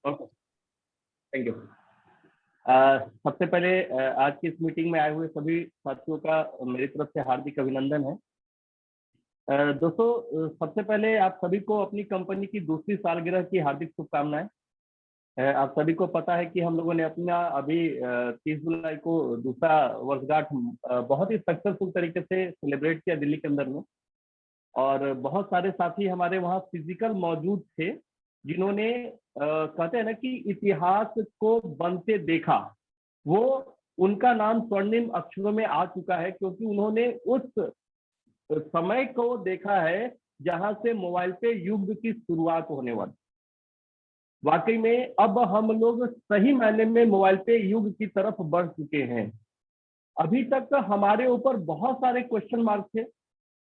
Okay, thank you. सबसे पहले आज की इस मीटिंग में आए हुए सभी साथियों का मेरी तरफ से हार्दिक अभिनंदन है। दोस्तों, सबसे पहले आप सभी को अपनी कंपनी की दूसरी सालगिरह की हार्दिक शुभकामनाएं। आप सभी को पता है कि हम लोगों ने अपना अभी 30 जुलाई को दूसरा वर्षगांठ बहुत ही सक्सेसफुल तरीके से सेलिब्रेट किया दिल्ली के अंदर में। और बहुत सारे साथी हमारे वहाँ फिजिकल मौजूद थे जिन्होंने कहते हैं ना कि इतिहास को बनते देखा। वो उनका नाम स्वर्णिम अक्षरों में आ चुका है क्योंकि उन्होंने उस समय को देखा है जहां से मोबाइल पे युग की शुरुआत होने वाली। वाकई में अब हम लोग सही मायने में मोबाइल पे युग की तरफ बढ़ चुके हैं। अभी तक हमारे ऊपर बहुत सारे क्वेश्चन मार्क थे,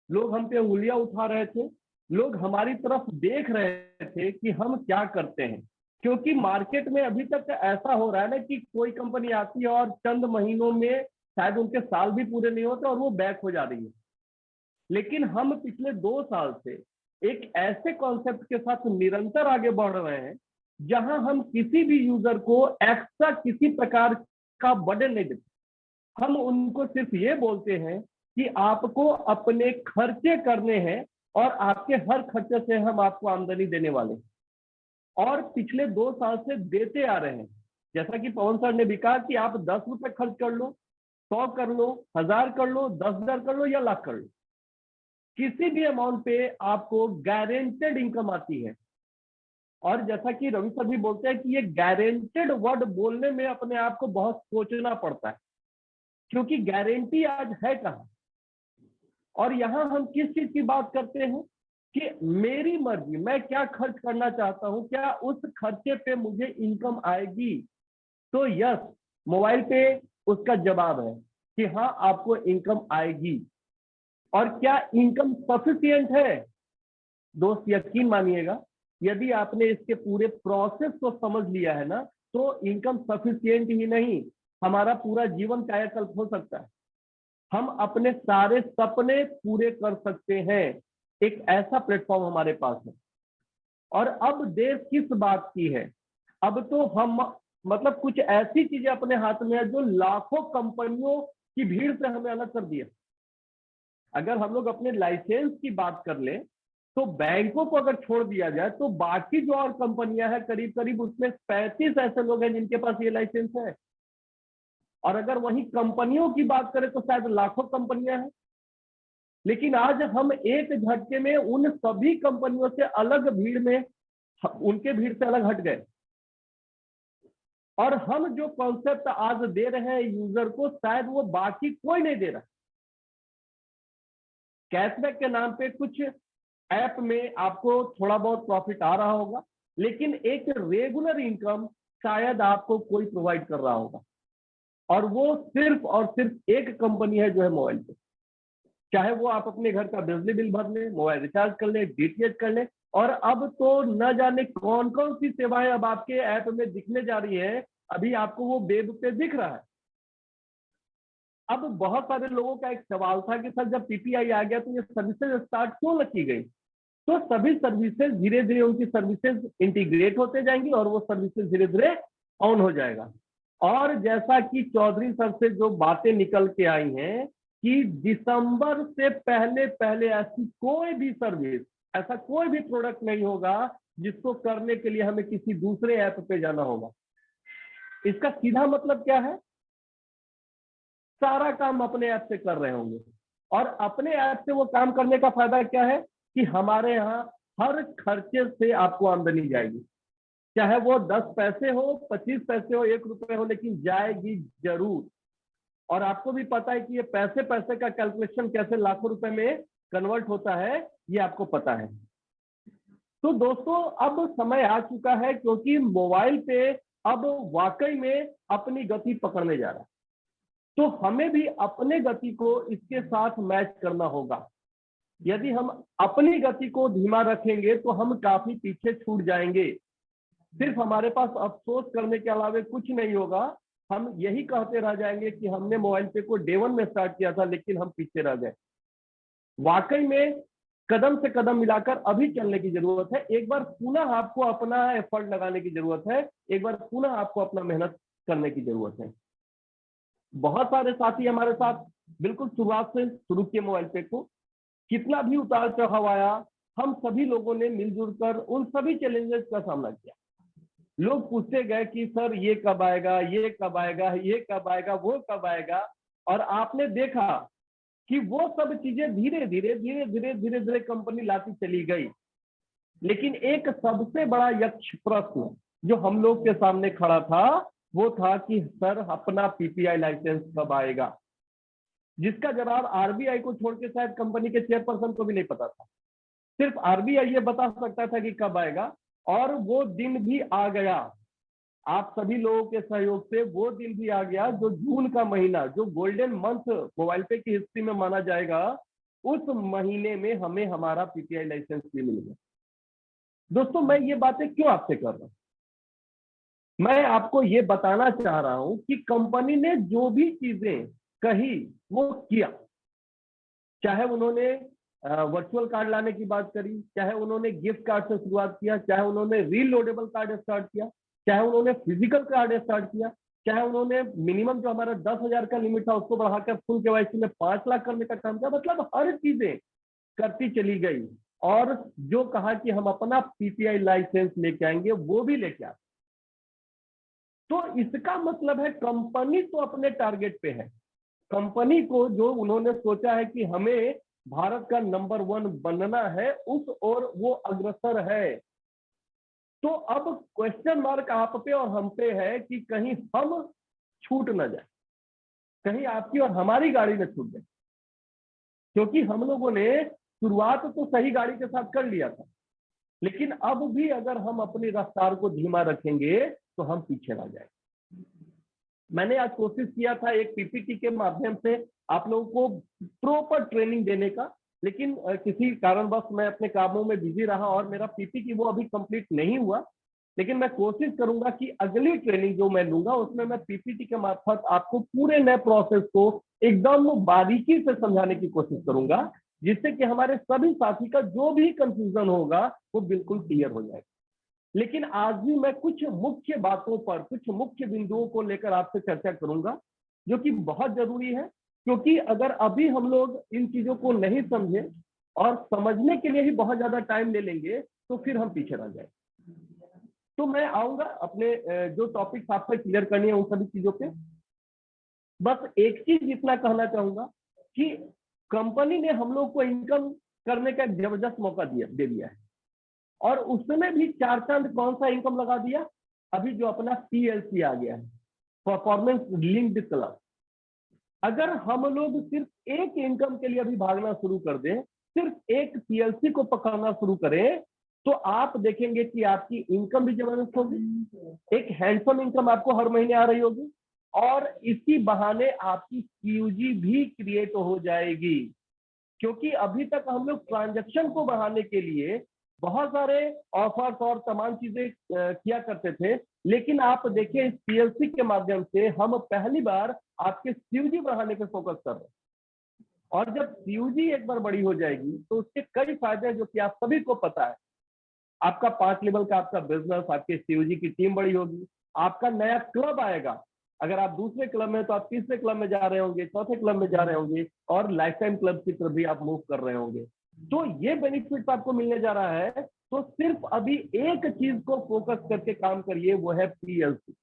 लोग हम पे उंगलियां उठा रहे थे, लोग हमारी तरफ देख रहे थे कि हम क्या करते हैं। क्योंकि मार्केट में अभी तक ऐसा हो रहा है ना कि कोई कंपनी आती है और चंद महीनों में शायद उनके साल भी पूरे नहीं होते और वो बैक हो जा रही है। लेकिन हम पिछले 2 साल से एक ऐसे कॉन्सेप्ट के साथ निरंतर आगे बढ़ रहे हैं जहां हम किसी भी यूजर को एक्स्ट्रा किसी प्रकार का बर्डन नहीं देते। हम उनको सिर्फ ये बोलते हैं कि आपको अपने खर्चे करने हैं और आपके हर खर्चे से हम आपको आमदनी देने वाले हैं। और पिछले 2 साल से देते आ रहे हैं। जैसा कि पवन सर ने भी कहा कि आप 10 रुपए खर्च कर लो, 100 कर लो, 1000 कर लो, 10,000 कर लो या लाख कर लो, किसी भी अमाउंट पे आपको गारंटेड इनकम आती है। और जैसा कि रवि सर भी बोलते हैं कि ये गारंटेड वर्ड बोलने में अपने आप को बहुत सोचना पड़ता है, क्योंकि गारंटी आज है कहाँ। और यहाँ हम किस चीज की बात करते हैं कि मेरी मर्जी, मैं क्या खर्च करना चाहता हूँ, क्या उस खर्चे पे मुझे इनकम आएगी। तो यस, मोबाइल पे उसका जवाब है कि हाँ, आपको इनकम आएगी। और क्या इनकम सफिशियंट है? दोस्त यकीन मानिएगा, यदि आपने इसके पूरे प्रोसेस को समझ लिया है ना, तो इनकम सफिशियंट ही नहीं, हमारा पूरा जीवन कायाकल्प हो सकता है। हम अपने सारे सपने पूरे कर सकते हैं। एक ऐसा प्लेटफॉर्म हमारे पास है। और अब देर किस बात की है? अब तो हम मतलब कुछ ऐसी चीजें अपने हाथ में है जो लाखों कंपनियों की भीड़ से हमें अलग कर दिया। अगर हम लोग अपने लाइसेंस की बात कर ले तो बैंकों को अगर छोड़ दिया जाए तो बाकी जो और कंपनियां हैं करीब करीब उसमें 35 ऐसे लोग हैं जिनके पास ये लाइसेंस है। और अगर वही कंपनियों की बात करें तो शायद लाखों कंपनियां हैं। लेकिन आज हम एक झटके में उन सभी कंपनियों से अलग भीड़ में, उनके भीड़ से अलग हट गए। और हम जो कॉन्सेप्ट आज दे रहे हैं यूजर को, शायद वो बाकी कोई नहीं दे रहा। कैशबैक के नाम पे कुछ ऐप में आपको थोड़ा बहुत प्रॉफिट आ रहा होगा, लेकिन एक रेगुलर इनकम शायद आपको कोई प्रोवाइड कर रहा होगा। और वो सिर्फ और सिर्फ एक कंपनी है जो है मोबाइल पे। चाहे वो आप अपने घर का बिजली बिल भर लें, मोबाइल रिचार्ज कर लें, डीटीएच कर लें। और अब तो न जाने कौन कौन सी सेवाएं अब आपके ऐप में दिखने जा रही है। अभी आपको वो वेब पे दिख रहा है। अब बहुत सारे लोगों का एक सवाल था कि सर, जब पीपीआई आ गया तो ये सर्विसेज स्टार्ट क्यों रखी गई? तो सभी सर्विसेज धीरे धीरे उनकी सर्विसेज इंटीग्रेट होते जाएंगी और वो सर्विसेज धीरे धीरे ऑन हो जाएगा। और जैसा कि चौधरी सर से जो बातें निकल के आई हैं कि दिसंबर से पहले पहले ऐसी कोई भी सर्विस, ऐसा कोई भी प्रोडक्ट नहीं होगा जिसको करने के लिए हमें किसी दूसरे ऐप पे जाना होगा। इसका सीधा मतलब क्या है? सारा काम अपने ऐप से कर रहे होंगे। और अपने ऐप से वो काम करने का फायदा क्या है कि हमारे यहाँ हर खर्चे से आपको आमदनी जाएगी। चाहे वो 10 पैसे हो, 25 पैसे हो, 1 रुपए हो, लेकिन जाएगी जरूर। और आपको भी पता है कि ये पैसे पैसे का कैलकुलेशन कैसे लाखों रुपए में कन्वर्ट होता है, ये आपको पता है। तो दोस्तों, अब समय आ चुका है क्योंकि मोबाइल पे अब वाकई में अपनी गति पकड़ने जा रहा है। तो हमें भी अपने गति को इसके साथ मैच करना होगा। यदि हम अपनी गति को धीमा रखेंगे तो हम काफी पीछे छूट जाएंगे। सिर्फ हमारे पास अफसोस करने के अलावा कुछ नहीं होगा। हम यही कहते रह जाएंगे कि हमने मोबाइल पे को डे 1 में स्टार्ट किया था लेकिन हम पीछे रह गए। वाकई में कदम से कदम मिलाकर अभी चलने की जरूरत है। एक बार पुनः आपको अपना एफर्ट लगाने की जरूरत है, एक बार पुनः आपको अपना मेहनत करने की जरूरत है। बहुत सारे साथी हमारे साथ बिल्कुल शुरुआत से शुरू किए मोबाइल पे को, कितना भी उतार चढ़ाव आया, हम सभी लोगों ने मिलजुल कर उन सभी चैलेंजेस का सामना किया। लोग पूछते गए कि सर ये कब आएगा, ये कब आएगा, ये कब आएगा, वो कब आएगा, और आपने देखा कि वो सब चीजें धीरे धीरे धीरे धीरे धीरे धीरे कंपनी लाती चली गई। लेकिन एक सबसे बड़ा यक्ष प्रश्न जो हम लोग के सामने खड़ा था वो था कि सर अपना पीपीआई लाइसेंस कब आएगा, जिसका जवाब आरबीआई को छोड़ के शायद कंपनी के चेयरपर्सन को भी नहीं पता था। सिर्फ आरबीआई ये बता सकता था कि कब आएगा, और वो दिन भी आ गया। आप सभी लोगों के सहयोग से वो दिन भी आ गया जो जून का महीना, जो गोल्डन मंथ मोबाइल पे की हिस्ट्री में माना जाएगा, उस महीने में हमें हमारा पीपीआई लाइसेंस भी मिल गया। दोस्तों, मैं ये बातें क्यों आपसे कर रहा हूं? मैं आपको ये बताना चाह रहा हूं कि कंपनी ने जो भी चीजें कही वो किया। चाहे उन्होंने वर्चुअल कार्ड लाने की बात करी, चाहे उन्होंने गिफ्ट कार्ड से शुरुआत किया, चाहे उन्होंने रीलोडेबल कार्ड स्टार्ट किया, चाहे उन्होंने फिजिकल कार्ड स्टार्ट किया, चाहे उन्होंने मिनिमम जो हमारा 10,000 का लिमिट था उसको बढ़ाकर फुल केवाईसी में 5 लाख करने का काम किया। मतलब हर चीजें करती चली गई, और जो कहा कि हम अपना पीपीआई लाइसेंस लेके आएंगे वो भी लेके आए। तो इसका मतलब है कंपनी तो अपने टारगेट पे है। कंपनी को जो उन्होंने सोचा है कि हमें भारत का नंबर 1 बनना है, उस ओर वो अग्रसर है। तो अब क्वेश्चन मार्क आप पे और हम पे है कि कहीं हम छूट ना जाए, कहीं आपकी और हमारी गाड़ी न छूट जाए। क्योंकि हम लोगों ने शुरुआत तो सही गाड़ी के साथ कर लिया था, लेकिन अब भी अगर हम अपनी रफ्तार को धीमा रखेंगे तो हम पीछे ना जाए। मैंने आज कोशिश किया था एक पीपीटी के माध्यम से आप लोगों को प्रॉपर ट्रेनिंग देने का, लेकिन किसी कारणवश मैं अपने कामों में बिजी रहा और मेरा पीपीटी वो अभी कंप्लीट नहीं हुआ। लेकिन मैं कोशिश करूंगा कि अगली ट्रेनिंग जो मैं लूंगा उसमें मैं पीपीटी के मार्फत आपको पूरे नए प्रोसेस को एकदम बारीकी से समझाने की कोशिश करूंगा, जिससे कि हमारे सभी साथी का जो भी कंफ्यूजन होगा वो बिल्कुल क्लियर हो जाएगा। लेकिन आज भी मैं कुछ मुख्य बातों पर, कुछ मुख्य बिंदुओं को लेकर आपसे चर्चा करूंगा जो कि बहुत जरूरी है। क्योंकि अगर अभी हम लोग इन चीजों को नहीं समझे और समझने के लिए ही बहुत ज्यादा टाइम ले लेंगे तो फिर हम पीछे रह जाएंगे। तो मैं आऊंगा अपने जो टॉपिक्स आपसे क्लियर करनी है उन सभी चीजों पे। बस एक चीज इतना कहना चाहूंगा कि कंपनी ने हम लोग को इनकम करने का एक जबरदस्त मौका दे दिया है, और उसमें भी चार चांद कौन सा इनकम लगा दिया, अभी जो अपना पीएलसी आ गया है, परफॉर्मेंस लिंक्ड क्लब। अगर हम लोग सिर्फ एक इनकम के लिए अभी भागना शुरू कर दें, सिर्फ एक पीएलसी को पकड़ना शुरू करें, तो आप देखेंगे कि आपकी इनकम भी जबरदस्त होगी, एक हैंडसम इनकम आपको हर महीने आ रही होगी, और इसी बहाने आपकी सीयूजी भी क्रिएट हो जाएगी। क्योंकि अभी तक हम लोग ट्रांजैक्शन को बढ़ाने के लिए बहुत सारे ऑफर्स और तमाम चीजें किया करते थे, लेकिन आप देखिए इस पीएलसी के माध्यम से हम पहली बार आपके सीयूजी बढ़ाने पे फोकस कर रहे हैं। और जब सीयूजी एक बार बड़ी हो जाएगी तो उसके कई फायदे हैं जो कि आप सभी को पता है। आपका 5 लेवल का आपका बिजनेस, आपके सीयूजी की टीम बड़ी होगी, आपका नया क्लब आएगा। अगर आप दूसरे क्लब में तो आप तीसरे क्लब में जा रहे होंगे, चौथे क्लब में जा रहे होंगे, और लाइफ टाइम क्लब की तरफ भी आप मूव कर रहे होंगे। तो ये बेनिफिट आपको मिलने जा रहा है। तो सिर्फ अभी एक चीज को फोकस करके काम करिए, वो है पीएलसी।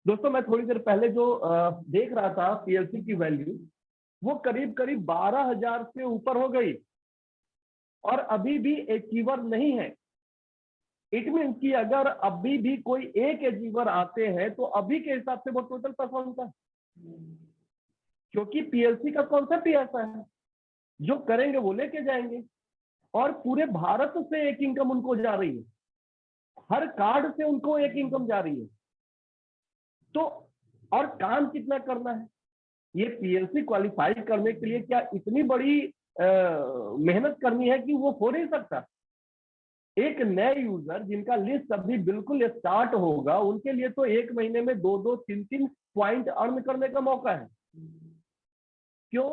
दोस्तों, मैं थोड़ी देर पहले जो देख रहा था पीएलसी की वैल्यू, वो करीब करीब 12,000 से ऊपर हो गई, और अभी भी अचीवर नहीं है। इट मीन कि अगर अभी भी कोई एक अचीवर आते हैं तो अभी के हिसाब से वो टोटल परफॉर्मेंस है। क्योंकि पीएलसी का कॉन्सेप्ट ही ऐसा है, जो करेंगे वो लेके जाएंगे, और पूरे भारत से एक इनकम उनको जा रही है, हर कार्ड से उनको एक इनकम जा रही है। तो और काम कितना करना है, ये पीएलसी क्वालिफाई करने के लिए क्या इतनी बड़ी मेहनत करनी है कि वो हो नहीं सकता। एक नए यूजर जिनका लिस्ट अभी बिल्कुल स्टार्ट होगा, उनके लिए तो एक महीने में 2-2, 3-3 पॉइंट अर्न करने का मौका है। क्यों?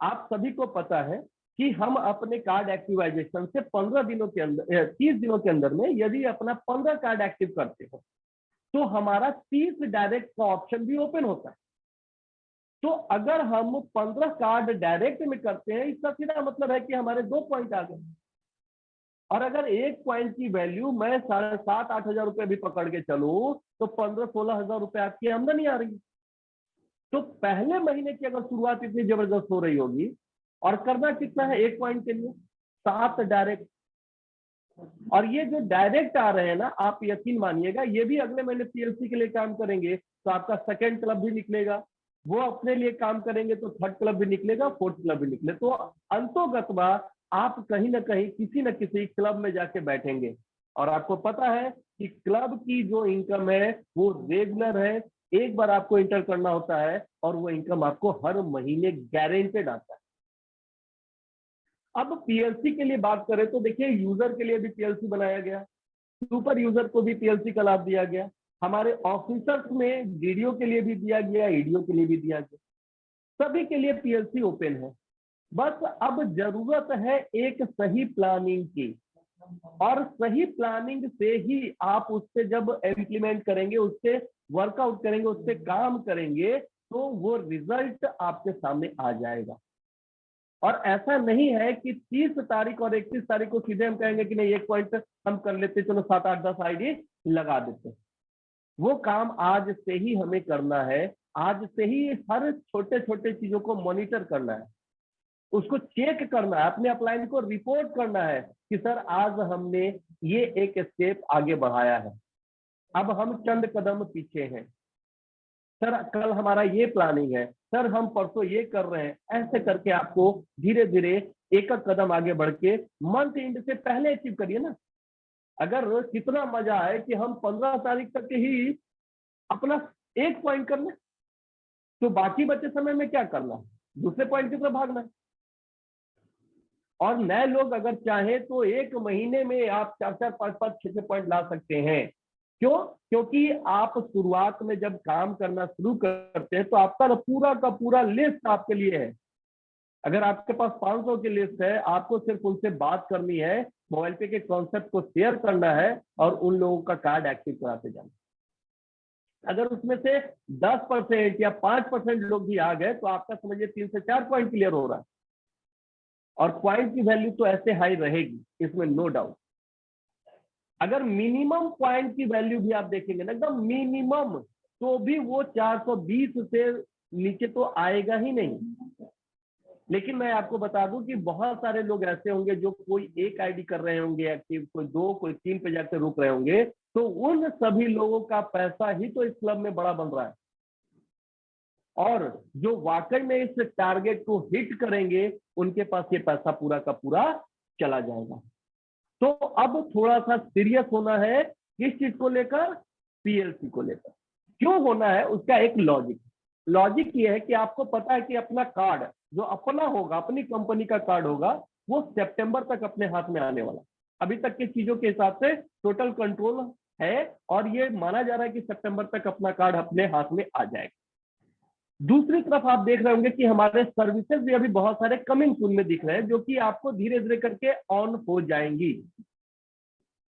आप सभी को पता है कि हम अपने कार्ड एक्टिवाइजेशन से 15 दिनों के अंदर 30 दिनों के अंदर में यदि अपना 15 कार्ड एक्टिव करते हो तो हमारा 30 डायरेक्ट का ऑप्शन भी ओपन होता है। तो अगर हम 15 कार्ड डायरेक्ट में करते हैं, इसका सीधा मतलब है कि हमारे 2 पॉइंट आ गए। और अगर 1 पॉइंट की वैल्यू मैं 7,500-8 हजार रुपए भी पकड़ के चलूं तो 15-16 हजार रुपए आपकी आमदनी आ रही है। तो पहले महीने की अगर शुरुआत इतनी जबरदस्त हो रही होगी, और करना कितना है 1 पॉइंट के लिए 7 डायरेक्ट, और ये जो डायरेक्ट आ रहे हैं ना, आप यकीन मानिएगा ये भी अगले महीने पीएलसी के लिए काम करेंगे तो आपका सेकंड क्लब भी निकलेगा, वो अपने लिए काम करेंगे तो थर्ड क्लब भी निकलेगा, फोर्थ क्लब भी निकले, तो अंतोगतवा आप कहीं ना कहीं किसी न किसी क्लब में जाके बैठेंगे। और आपको पता है कि क्लब की जो इनकम है वो रेगुलर है, एक बार आपको इंटर करना होता है और वो इनकम आपको हर महीने गारंटेड आता है। अब पीएलसी के लिए बात करें तो देखिए यूजर के लिए भी पीएलसी बनाया गया, सुपर यूजर को भी पीएलसी का लाभ दिया गया, हमारे ऑफिसर्स में डीडीओ के लिए भी दिया गया, ईडीओ के लिए भी दिया गया, सभी के लिए पीएलसी ओपन है। बस अब जरूरत है एक सही प्लानिंग की, और सही प्लानिंग से ही आप उससे जब इम्प्लीमेंट करेंगे, उससे वर्कआउट करेंगे, उससे काम करेंगे तो वो रिजल्ट आपके सामने आ जाएगा। और ऐसा नहीं है कि 30 तारीख और 31 तारीख को सीधे हम कहेंगे कि नहीं 1 पॉइंट हम कर लेते, चलो 7, 8, 10 आईडी लगा देते। वो काम आज से ही हमें करना है, आज से ही हर छोटे छोटे चीजों को मॉनिटर करना है, उसको चेक करना है, अपने अपलाइन को रिपोर्ट करना है कि सर आज हमने ये एक स्टेप आगे बढ़ाया है, अब हम चंद कदम पीछे हैं, सर कल हमारा ये प्लानिंग है, सर हम परसों ये कर रहे हैं। ऐसे करके आपको धीरे धीरे एक एक कदम आगे बढ़ के मंथ एंड से पहले अचीव करिए ना। अगर कितना मजा है कि हम 15 तारीख तक ही अपना 1 पॉइंट कर लें, तो बाकी बचे समय में क्या करना है, दूसरे पॉइंट की तरफ भागना है। और नए लोग अगर चाहें तो 1 महीने में आप 4-4, 5-5, 6-6 पॉइंट ला सकते हैं। क्यों? क्योंकि आप शुरुआत में जब काम करना शुरू करते हैं तो आपका पूरा का पूरा लिस्ट आपके लिए है। अगर आपके पास 500 की लिस्ट है, आपको सिर्फ उनसे बात करनी है, मोबाइल पे के कॉन्सेप्ट को शेयर करना है और उन लोगों का कार्ड एक्टिव कराते जाना। अगर उसमें से 10% या 5% लोग भी आ गए तो आपका समझिए 3 से 4 पॉइंट क्लियर हो रहा है, और पॉइंट की वैल्यू तो ऐसे हाई रहेगी, इसमें नो डाउट। अगर मिनिमम पॉइंट की वैल्यू भी आप देखेंगे ना, एकदम मिनिमम, तो भी वो 420 से नीचे तो आएगा ही नहीं। लेकिन मैं आपको बता दूं कि बहुत सारे लोग ऐसे होंगे जो कोई 1 आईडी कर रहे होंगे एक्टिव, कोई 2, कोई 3 पे जाकर रुक रहे होंगे, तो उन सभी लोगों का पैसा ही तो इस क्लब में बड़ा बन रहा है। और जो वाकई में इस टारगेट को हिट करेंगे उनके पास ये पैसा पूरा का पूरा चला जाएगा। तो अब थोड़ा सा सीरियस होना है किस चीज को लेकर, पीएलसी को लेकर। क्यों होना है उसका एक लॉजिक ये है कि आपको पता है कि अपना कार्ड जो अपना होगा, अपनी कंपनी का कार्ड होगा, वो सितंबर तक अपने हाथ में आने वाला। अभी तक की चीजों के हिसाब से टोटल कंट्रोल है और ये माना जा रहा है कि सितंबर तक अपना कार्ड अपने हाथ में आ जाएगा। दूसरी तरफ आप देख रहे होंगे कि हमारे सर्विसेज भी अभी बहुत सारे कमिंग सून में दिख रहे हैं, जो कि आपको धीरे धीरे करके ऑन हो जाएंगी।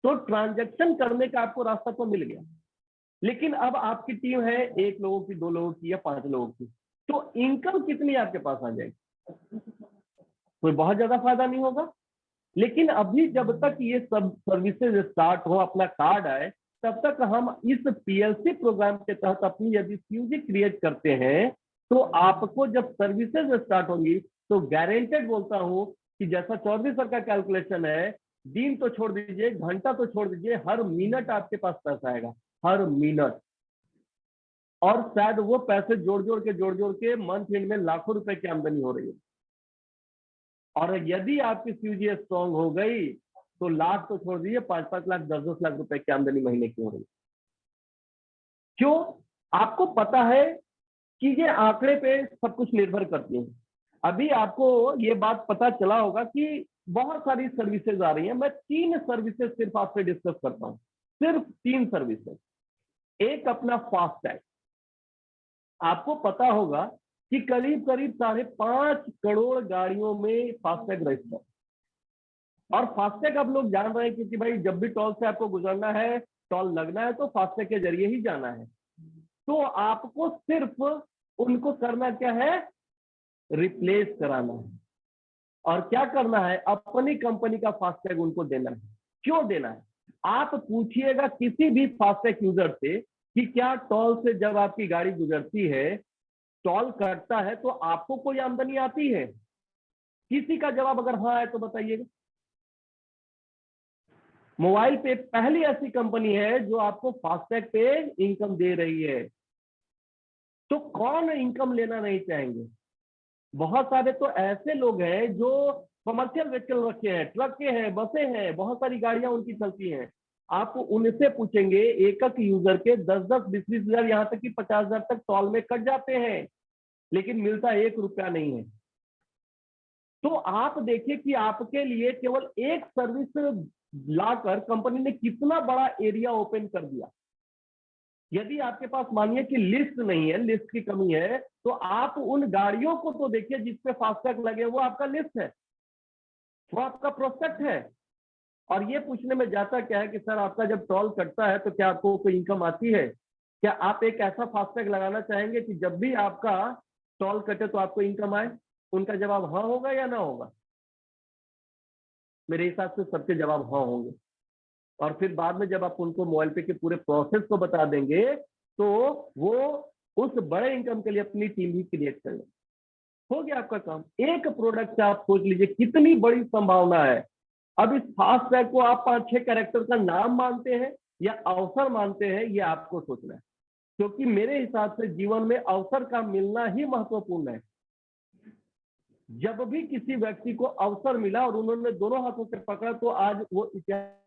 तो ट्रांजैक्शन करने का आपको रास्ता तो मिल गया, लेकिन अब आपकी टीम है 1 लोगों की, 2 लोगों की या 5 लोगों की, तो इनकम कितनी आपके पास आ जाएगी? कोई बहुत ज्यादा फायदा नहीं होगा। लेकिन अभी जब तक ये सब सर्विसेज स्टार्ट हो, अपना कार्ड आए, तब तक हम इस पीएलसी प्रोग्राम के तहत अपनी यदि सीयूजी क्रिएट करते हैं तो आपको जब सर्विसेज स्टार्ट होंगी तो गारंटेड बोलता हूं कि जैसा चौधरी सर का कैलकुलेशन है, दिन तो छोड़ दीजिए, घंटा तो छोड़ दीजिए, हर मिनट आपके पास पैसा आएगा, हर मिनट। और शायद वो पैसे जोड़ जोड़ के मंथ एंड में लाखों रुपए की आमदनी हो रही है। और यदि आपकी सीयूजी स्ट्रॉन्ग हो गई तो लाख तो छोड़ दीजिए, 5-5 लाख, 10-10 लाख रुपए की आमदनी महीने की हो रही है। क्यों? आपको पता है कि ये आंकड़े पे सब कुछ निर्भर करती है। अभी आपको ये बात पता चला होगा कि बहुत सारी सर्विसेज आ रही हैं। मैं 3 सर्विसेज सिर्फ आपसे डिस्कस करता हूं, सिर्फ 3 सर्विसेज। एक अपना फास्टैग, आपको पता होगा कि करीब करीब 5.5 करोड़ गाड़ियों में फास्टैग रजिस्टर। और फास्टैग अब लोग जान रहे हैं क्योंकि भाई जब भी टोल से आपको गुजरना है, टोल लगना है तो फास्टैग के जरिए ही जाना है। तो आपको सिर्फ उनको करना क्या है, रिप्लेस कराना है। और क्या करना है, अपनी कंपनी का फास्टैग उनको देना है। क्यों देना है? आप पूछिएगा किसी भी फास्टैग यूजर से कि क्या टोल से जब आपकी गाड़ी गुजरती है, टोल कटता है तो आपको कोई आमदनी आती है? किसी का जवाब अगर हाँ है तो बताइएगा। मोबाइल पे पहली ऐसी कंपनी है जो आपको फास्टैग पे इनकम दे रही है। तो कौन इनकम लेना नहीं चाहेंगे? बहुत सारे तो ऐसे लोग हैं जो कमर्शियल व्हीकल रखे हैं, ट्रक के हैं, बसें हैं, बहुत सारी गाड़ियां उनकी चलती हैं। आप उनसे पूछेंगे, एक एक यूजर के 10-10, 20-20 हजार, यहाँ तक कि 50,000 तक टोल में कट जाते हैं, लेकिन मिलता 1 रुपया नहीं है। तो आप देखिए कि आपके लिए केवल एक सर्विस लाकर कंपनी ने कितना बड़ा एरिया ओपन कर दिया। यदि आपके पास मानिए कि लिस्ट नहीं है, लिस्ट की कमी है, तो आप उन गाड़ियों को तो देखिए जिसपे फास्टैग लगे, वो आपका लिस्ट है, वो आपका प्रोस्पेक्ट है। और ये पूछने में जाता क्या है कि सर आपका जब टोल कटता है तो क्या आपको कोई इनकम आती है? क्या आप एक ऐसा फास्टैग लगाना चाहेंगे कि जब भी आपका टोल कटे तो आपको इनकम आए? उनका जवाब हाँ होगा या ना होगा? मेरे हिसाब से सबके जवाब हाँ होंगे। और फिर बाद में जब आप उनको मोबाइल पे के पूरे प्रोसेस को बता देंगे तो वो उस बड़े इनकम के लिए अपनी टीम ही क्रिएट कर लेंगे। हो गया आपका काम। एक प्रोडक्ट से आप सोच लीजिए कितनी बड़ी संभावना है। अब इस फास्टैग को आप 5-6 कैरेक्टर का नाम मानते हैं या अवसर मानते हैं, ये आपको सोचना है। क्योंकि मेरे हिसाब से जीवन में अवसर का मिलना ही महत्वपूर्ण है। जब भी किसी व्यक्ति को अवसर मिला और उन्होंने दोनों हाथों से पकड़ा तो आज वो इतिहास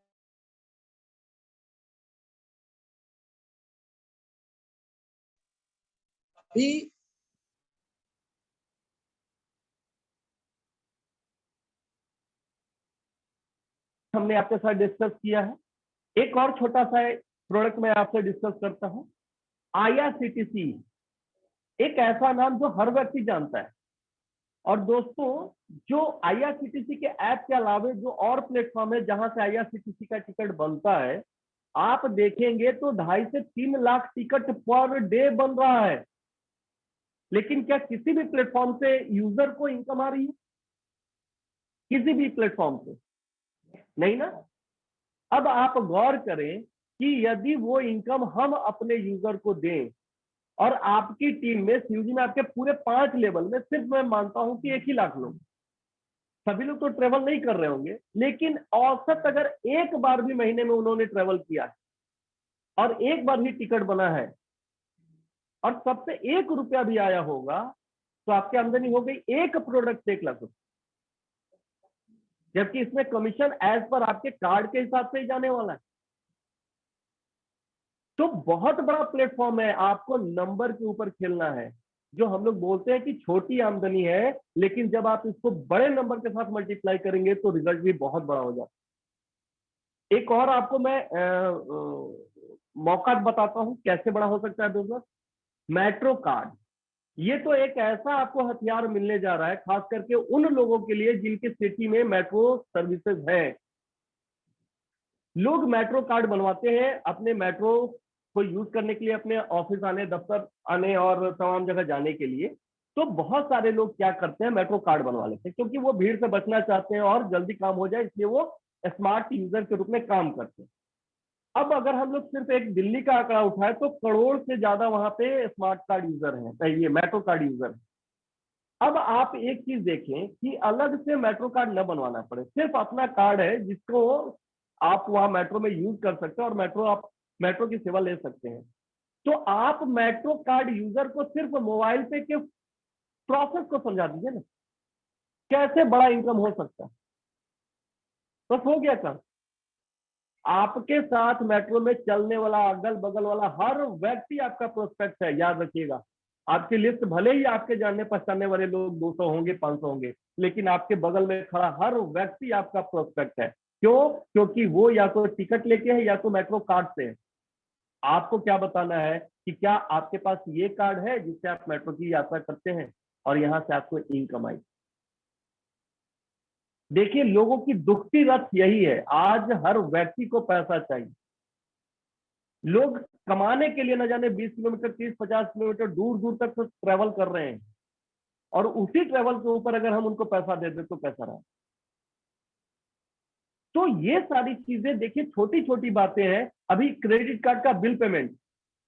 भी हमने आपके साथ डिस्कस किया है। एक और छोटा सा प्रोडक्ट मैं आपसे डिस्कस करता हूं। IRCTC एक ऐसा नाम जो हर व्यक्ति जानता है। और दोस्तों, जो IRCTC के ऐप के अलावा जो और प्लेटफॉर्म है जहां से IRCTC का टिकट बनता है, आप देखेंगे तो 2.5 से 3 लाख टिकट पर डे बन रहा है। लेकिन क्या किसी भी प्लेटफॉर्म से यूजर को इनकम आ रही है? किसी भी प्लेटफॉर्म से नहीं ना। अब आप गौर करें कि यदि वो इनकम हम अपने यूजर को दें और आपकी टीम में, शिवजी में आपके पूरे 5 लेवल में सिर्फ मैं मानता हूं कि 1 ही लाख लोग, सभी लोग तो ट्रेवल नहीं कर रहे होंगे, लेकिन औसत अगर एक बार भी महीने में उन्होंने ट्रेवल किया है और एक बार ही टिकट बना है और सबसे 1 रुपया भी आया होगा, तो आपकी आमदनी हो गई एक प्रोडक्ट से 1 लाख रुपए। जबकि इसमें कमीशन एज पर आपके कार्ड के हिसाब से ही जाने वाला है। तो बहुत बड़ा प्लेटफॉर्म है, आपको नंबर के ऊपर खेलना है। जो हम लोग बोलते हैं कि छोटी आमदनी है, लेकिन जब आप इसको बड़े नंबर के साथ मल्टीप्लाई करेंगे तो रिजल्ट भी बहुत बड़ा हो जाता है। एक और आपको मैं मौका बताता हूं कैसे बड़ा हो सकता है बिजनेस। मेट्रो कार्ड, ये तो एक ऐसा आपको हथियार मिलने जा रहा है खास करके उन लोगों के लिए जिनके सिटी में मेट्रो सर्विसेज है। लोग मेट्रो कार्ड बनवाते हैं अपने मेट्रो को यूज करने के लिए, अपने ऑफिस आने, दफ्तर आने और तमाम जगह जाने के लिए। तो बहुत सारे लोग क्या करते हैं, मेट्रो कार्ड बनवा लेते हैं क्योंकि वो भीड़ से बचना चाहते हैं और जल्दी काम हो जाए, इसलिए वो स्मार्ट यूजर के रूप में काम करते हैं। अब अगर हम लोग सिर्फ एक दिल्ली का आंकड़ा उठाए तो करोड़ से ज्यादा वहां पे स्मार्ट कार्ड यूजर हैं, ये मेट्रो कार्ड यूजर है। अब आप एक चीज देखें कि अलग से मेट्रो कार्ड न बनवाना पड़े, सिर्फ अपना कार्ड है जिसको आप वहां मेट्रो में यूज कर सकते हैं और आप मेट्रो की सेवा ले सकते हैं। तो आप मेट्रो कार्ड यूजर को सिर्फ मोबाइल पे के प्रोसेस को समझा दीजिए ना, कैसे बड़ा इनकम हो सकता है। बस हो गया काम। आपके साथ मेट्रो में चलने वाला अगल बगल वाला हर व्यक्ति आपका प्रोस्पेक्ट है, याद रखिएगा। आपकी लिस्ट भले ही आपके जानने पहचानने वाले लोग 200 होंगे, 500 होंगे, लेकिन आपके बगल में खड़ा हर व्यक्ति आपका प्रोस्पेक्ट है। क्यों? क्योंकि वो या तो टिकट लेके है या तो मेट्रो कार्ड से है। आपको क्या बताना है कि क्या आपके पास ये कार्ड है जिससे आप मेट्रो की यात्रा करते हैं और यहां से आपको इनकम आई। देखिए, लोगों की दुखती रथ यही है, आज हर व्यक्ति को पैसा चाहिए। लोग कमाने के लिए न जाने 20 किलोमीटर 30-50 किलोमीटर दूर दूर तक ट्रेवल कर रहे हैं, और उसी ट्रेवल के ऊपर अगर हम उनको पैसा दे दें तो कैसा रहा। तो ये सारी चीजें देखिए, छोटी छोटी बातें हैं। अभी क्रेडिट कार्ड का बिल पेमेंट,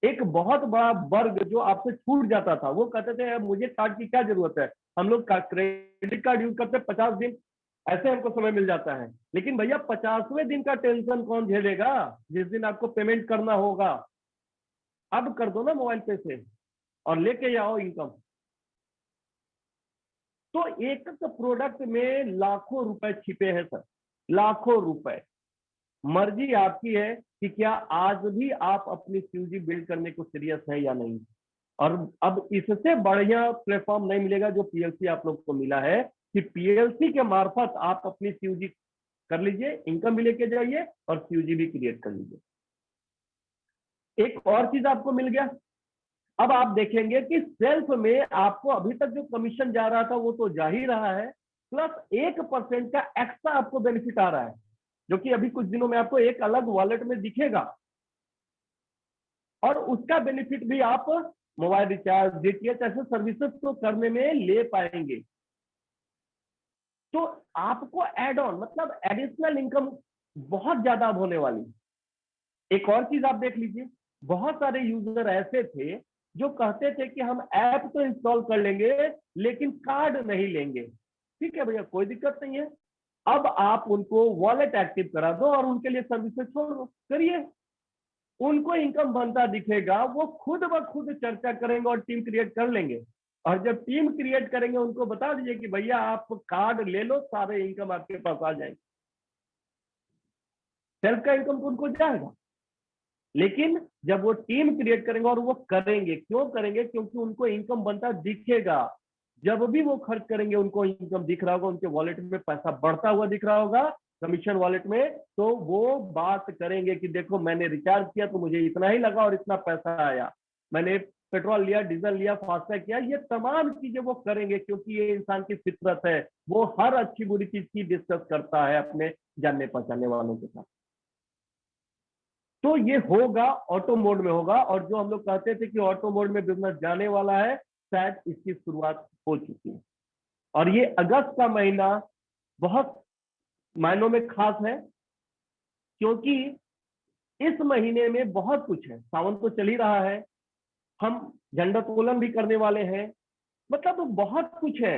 एक बहुत बड़ा वर्ग जो आपसे छूट जाता था, वो कहते थे अब मुझे कार्ड की क्या जरूरत है, हम लोग क्रेडिट कार्ड यूज करते 50 दिन, ऐसे हमको समय मिल जाता है। लेकिन भैया 50वें दिन का टेंशन कौन झेलेगा, जिस दिन आपको पेमेंट करना होगा। अब कर दो ना मोबाइल पे से और लेके आओ इनकम। तो एक प्रोडक्ट में लाखों रुपए छिपे हैं सर, लाखों रुपए। मर्जी आपकी है कि क्या आज भी आप अपनी सीयूजी बिल्ड करने को सीरियस है या नहीं। और अब इससे बढ़िया प्लेटफॉर्म नहीं मिलेगा जो पीएलसी आप लोग को मिला है, कि पीएलसी के मार्फत आप अपनी सीयूजी कर लीजिए, इनकम भी लेके जाइए और सीयूजी भी क्रिएट कर लीजिए। एक और चीज आपको मिल गया। अब आप देखेंगे कि सेल्फ में आपको अभी तक जो कमीशन जा रहा था वो तो जा ही रहा है, प्लस 1% का एक्स्ट्रा आपको बेनिफिट आ रहा है, जो कि अभी कुछ दिनों में आपको एक अलग वॉलेट में दिखेगा। और उसका बेनिफिट भी आप मोबाइल रिचार्ज, डीटीएच ऐसे सर्विसेज को करने में ले पाएंगे। तो आपको एड ऑन मतलब एडिशनल इनकम बहुत ज्यादा होने वाली। एक और चीज आप देख लीजिए, बहुत सारे यूजर ऐसे थे जो कहते थे कि हम ऐप तो इंस्टॉल कर लेंगे लेकिन कार्ड नहीं लेंगे। ठीक है भैया, कोई दिक्कत नहीं है। अब आप उनको वॉलेट एक्टिव करा दो और उनके लिए सर्विसेज छोड़ दो, करिए। उनको इनकम बनता दिखेगा, वो खुद ब खुद चर्चा करेंगे और टीम क्रिएट कर लेंगे। और जब टीम क्रिएट करेंगे उनको बता दीजिए कि भैया आप कार्ड ले लो, सारे इनकम आपके पास आ जाएंगे। सेल्फ का इनकम तो उनको जाएगा, लेकिन जब वो टीम क्रिएट करेंगे, और वो करेंगे, क्यों करेंगे, क्योंकि उनको इनकम बनता दिखेगा। जब भी वो खर्च करेंगे उनको इनकम दिख रहा होगा, उनके वॉलेट में पैसा बढ़ता हुआ दिख रहा होगा कमीशन वॉलेट में, तो वो बात करेंगे कि देखो मैंने रिचार्ज किया तो मुझे इतना ही लगा और इतना पैसा आया, मैंने पेट्रोल लिया, डीजल लिया, फास्टैग किया। ये तमाम चीजें वो करेंगे क्योंकि ये इंसान की फितरत है, वो हर अच्छी बुरी चीज की डिस्कस करता है अपने जानने पहचानने वालों के साथ। तो ये होगा, ऑटो मोड में होगा। और जो हम लोग कहते थे कि ऑटो मोड में बिजनेस जाने वाला है, शायद इसकी शुरुआत हो चुकी है। और ये अगस्त का महीना बहुत मायनों में खास है, क्योंकि इस महीने में बहुत कुछ है। सावन तो चल ही रहा है, हम झंडोत्तोलन भी करने वाले हैं, मतलब बहुत कुछ है।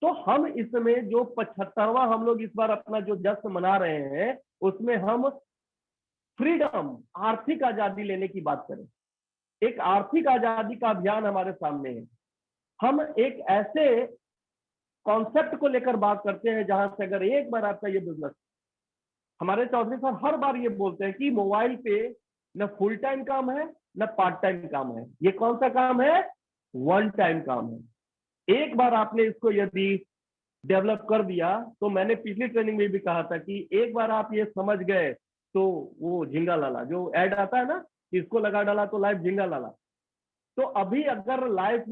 तो हम इसमें जो 75वां हम लोग इस बार अपना जो जश्न मना रहे हैं, उसमें हम फ्रीडम, आर्थिक आजादी लेने की बात करें। एक आर्थिक आजादी का अभियान हमारे सामने है। हम एक ऐसे कॉन्सेप्ट को लेकर बात करते हैं जहां से अगर एक बार आपका ये बिजनेस, हमारे चौधरी साहब हर बार ये बोलते हैं कि मोबाइल पे न फुल टाइम काम है न पार्ट टाइम काम है, ये कौन सा काम है, वन टाइम काम है। एक बार आपने इसको यदि डेवलप कर दिया, तो मैंने पिछली ट्रेनिंग में भी कहा था कि एक बार आप ये समझ गए तो वो झिंगा लाला जो ऐड आता है ना, इसको लगा डाला तो लाइफ झिंगा लाला। तो अभी अगर लाइफ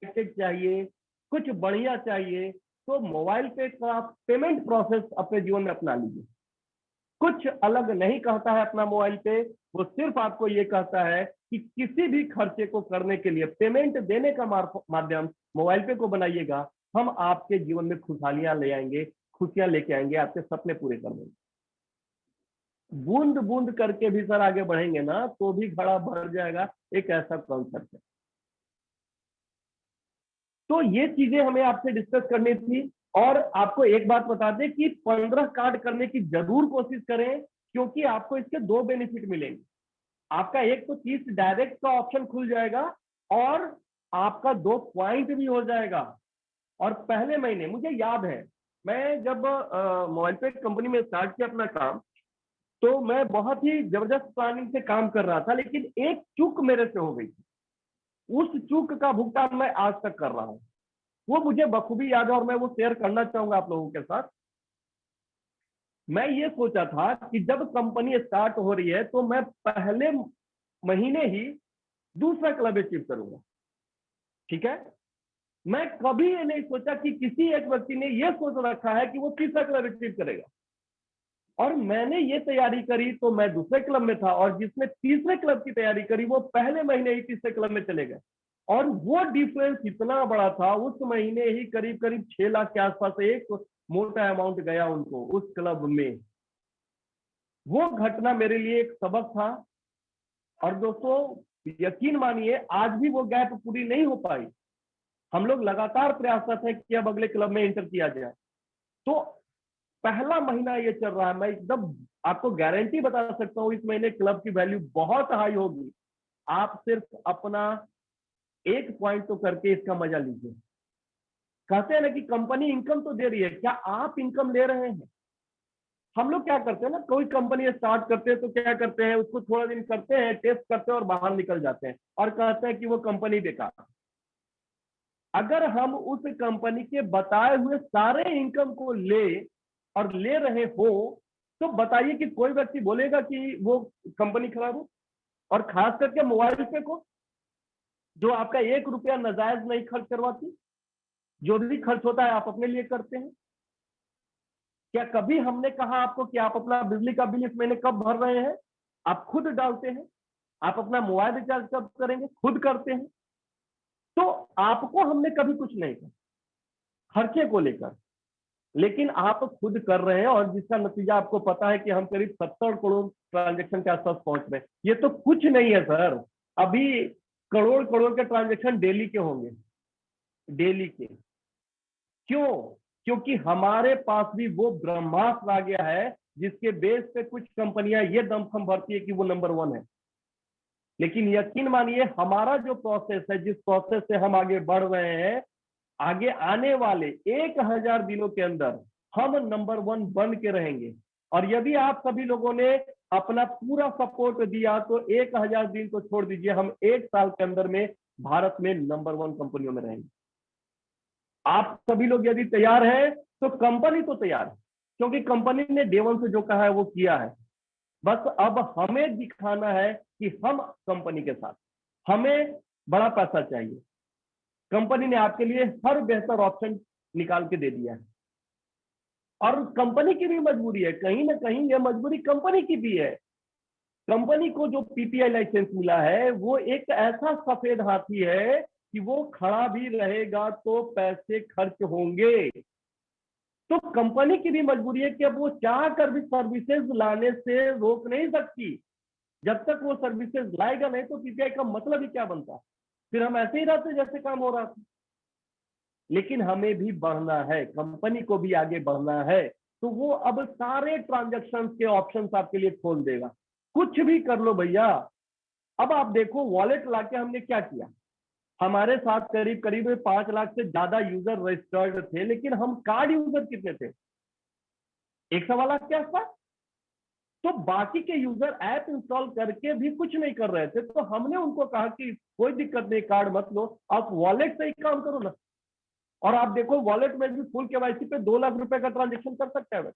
चाहिए, कुछ बढ़िया चाहिए, तो मोबाइल पे का पेमेंट प्रोसेस अपने जीवन में अपना लीजिए। कुछ अलग नहीं कहता है अपना मोबाइल पे, वो सिर्फ आपको ये कहता है कि किसी भी खर्चे को करने के लिए पेमेंट देने का माध्यम मोबाइल पे को बनाइएगा। हम आपके जीवन में खुशहालियां ले आएंगे, खुशियां लेके आएंगे, आपके सपने पूरे कर देंगे। बूंद बूंद करके भी सर आगे बढ़ेंगे ना तो भी घड़ा भर जाएगा, एक ऐसा कॉन्सेप्ट है। तो ये चीजें हमें आपसे डिस्कस करनी थी। और आपको एक बात बता दें कि 15 कार्ड करने की जरूर कोशिश करें, क्योंकि आपको इसके दो बेनिफिट मिलेंगे। आपका एक तो 30 डायरेक्ट का ऑप्शन खुल जाएगा, और आपका 2 पॉइंट भी हो जाएगा। और पहले महीने मुझे याद है, मैं जब मोबाइल पे कंपनी में स्टार्ट किया अपना काम, तो मैं बहुत ही जबरदस्त प्लानिंग से काम कर रहा था, लेकिन एक चूक मेरे से हो गई थी। उस चूक का भुगतान मैं आज तक कर रहा हूं, वो मुझे बखूबी याद है और मैं वो शेयर करना चाहूंगा आप लोगों के साथ। मैं ये सोचा था कि जब कंपनी स्टार्ट हो रही है तो मैं पहले महीने ही दूसरा क्लब अचीव करूंगा। ठीक है, मैं कभी ये नहीं सोचा कि किसी एक व्यक्ति ने ये सोच रखा है कि वो तीसरा क्लब अचीव करेगा, और मैंने ये तैयारी करी तो मैं दूसरे क्लब में था, और जिसने तीसरे क्लब की तैयारी करी वो पहले महीने ही तीसरे क्लब में चले गए। और वो डिफरेंस इतना बड़ा था, उस महीने ही करीब करीब 6 लाख के आसपास एक मोटा अमाउंट गया उनको उस क्लब में। वो घटना मेरे लिए एक सबक था। और दोस्तों यकीन मानिए आज भी वो गैप पूरी नहीं हो पाई। हम लोग लगातार प्रयासरत है कि अब अगले क्लब में एंटर किया जाए। तो पहला महीना ये चल रहा है, मैं एकदम आपको गारंटी बता सकता हूँ इस महीने क्लब की वैल्यू बहुत हाई होगी। आप सिर्फ अपना एक पॉइंट तो करके इसका मजा लीजिए। कहते हैं ना कि कंपनी इनकम तो दे रही है, क्या आप इनकम ले रहे हैं? हम लोग क्या करते हैं ना, कोई कंपनी स्टार्ट करते हैं तो क्या करते हैं, उसको थोड़ा दिन करते हैं, टेस्ट करते हैं और बाहर निकल जाते हैं और कहते हैं कि वो कंपनी बेकार। अगर हम उस कंपनी के बताए हुए सारे इनकम को ले और ले रहे हो तो बताइए कि कोई व्यक्ति बोलेगा कि वो कंपनी खराब हो? और खास करके मोबाइल पे को, जो आपका 1 रुपया नाजायज नहीं खर्च करवाती, जो भी खर्च होता है आप अपने लिए करते हैं। क्या कभी हमने कहा आपको कि आप अपना बिजली का बिल इस महीने कब भर रहे हैं? आप खुद डालते हैं। आप अपना मोबाइल रिचार्ज कब करेंगे? खुद करते हैं। तो आपको हमने कभी कुछ नहीं कहा खर्चे को लेकर, लेकिन आप खुद कर रहे हैं, और जिसका नतीजा आपको पता है कि हम करीब 70 करोड़ ट्रांजेक्शन के आसपास पहुंच रहे हैं। ये तो कुछ नहीं है सर, अभी करोड़ करोड़ के ट्रांजेक्शन डेली के होंगे, डेली के। क्यों? क्योंकि हमारे पास भी वो ब्रह्मास्त्र आ गया है जिसके बेस पे कुछ कंपनियां ये दमखम भरती है कि वो नंबर 1 है। लेकिन यकीन मानिए हमारा जो प्रोसेस है, जिस प्रोसेस से हम आगे बढ़ रहे हैं, आगे आने वाले 1000 दिनों के अंदर हम नंबर 1 बन के रहेंगे। और यदि आप सभी लोगों ने अपना पूरा सपोर्ट दिया तो 1000 दिन तो छोड़ दीजिए, हम 1 साल के अंदर में भारत में नंबर 1 कंपनियों में रहेंगे। आप सभी लोग यदि तैयार हैं तो कंपनी तो तैयार है, क्योंकि कंपनी ने डे 1 से जो कहा है वो किया है। बस अब हमें दिखाना है कि हम कंपनी के साथ, हमें बड़ा पैसा चाहिए। कंपनी ने आपके लिए हर बेहतर ऑप्शन निकाल के दे दिया है, और कंपनी की भी मजबूरी है, कहीं ना कहीं यह मजबूरी कंपनी की भी है। कंपनी को जो पीपीआई लाइसेंस मिला है वो एक ऐसा सफेद हाथी है कि वो खड़ा भी रहेगा तो पैसे खर्च होंगे। तो कंपनी की भी मजबूरी है कि अब वो चाह कर भी सर्विसेज लाने से रोक नहीं सकती। जब तक वो सर्विसेज लाएगा नहीं तो पीपीआई का मतलब ही क्या बनता? फिर हम ऐसे ही रहते जैसे काम हो रहा था। लेकिन हमें भी बढ़ना है, कंपनी को भी आगे बढ़ना है, तो वो अब सारे ट्रांजैक्शन के ऑप्शंस आपके लिए खोल देगा। कुछ भी कर लो भैया। अब आप देखो वॉलेट लाके हमने क्या किया, हमारे साथ करीब करीब 5 लाख से ज्यादा यूजर रजिस्टर्ड थे, लेकिन हम कार्ड यूजर कितने थे? 1.25 लाख के आसपास। तो बाकी के यूजर ऐप इंस्टॉल करके भी कुछ नहीं कर रहे थे, तो हमने उनको कहा कि कोई दिक्कत नहीं, कार्ड मत लो, आप वॉलेट से ही काम करो ना। और आप देखो वॉलेट में भी फुल केवाईसी पे 2 लाख रुपए का ट्रांजेक्शन कर सकते हैं।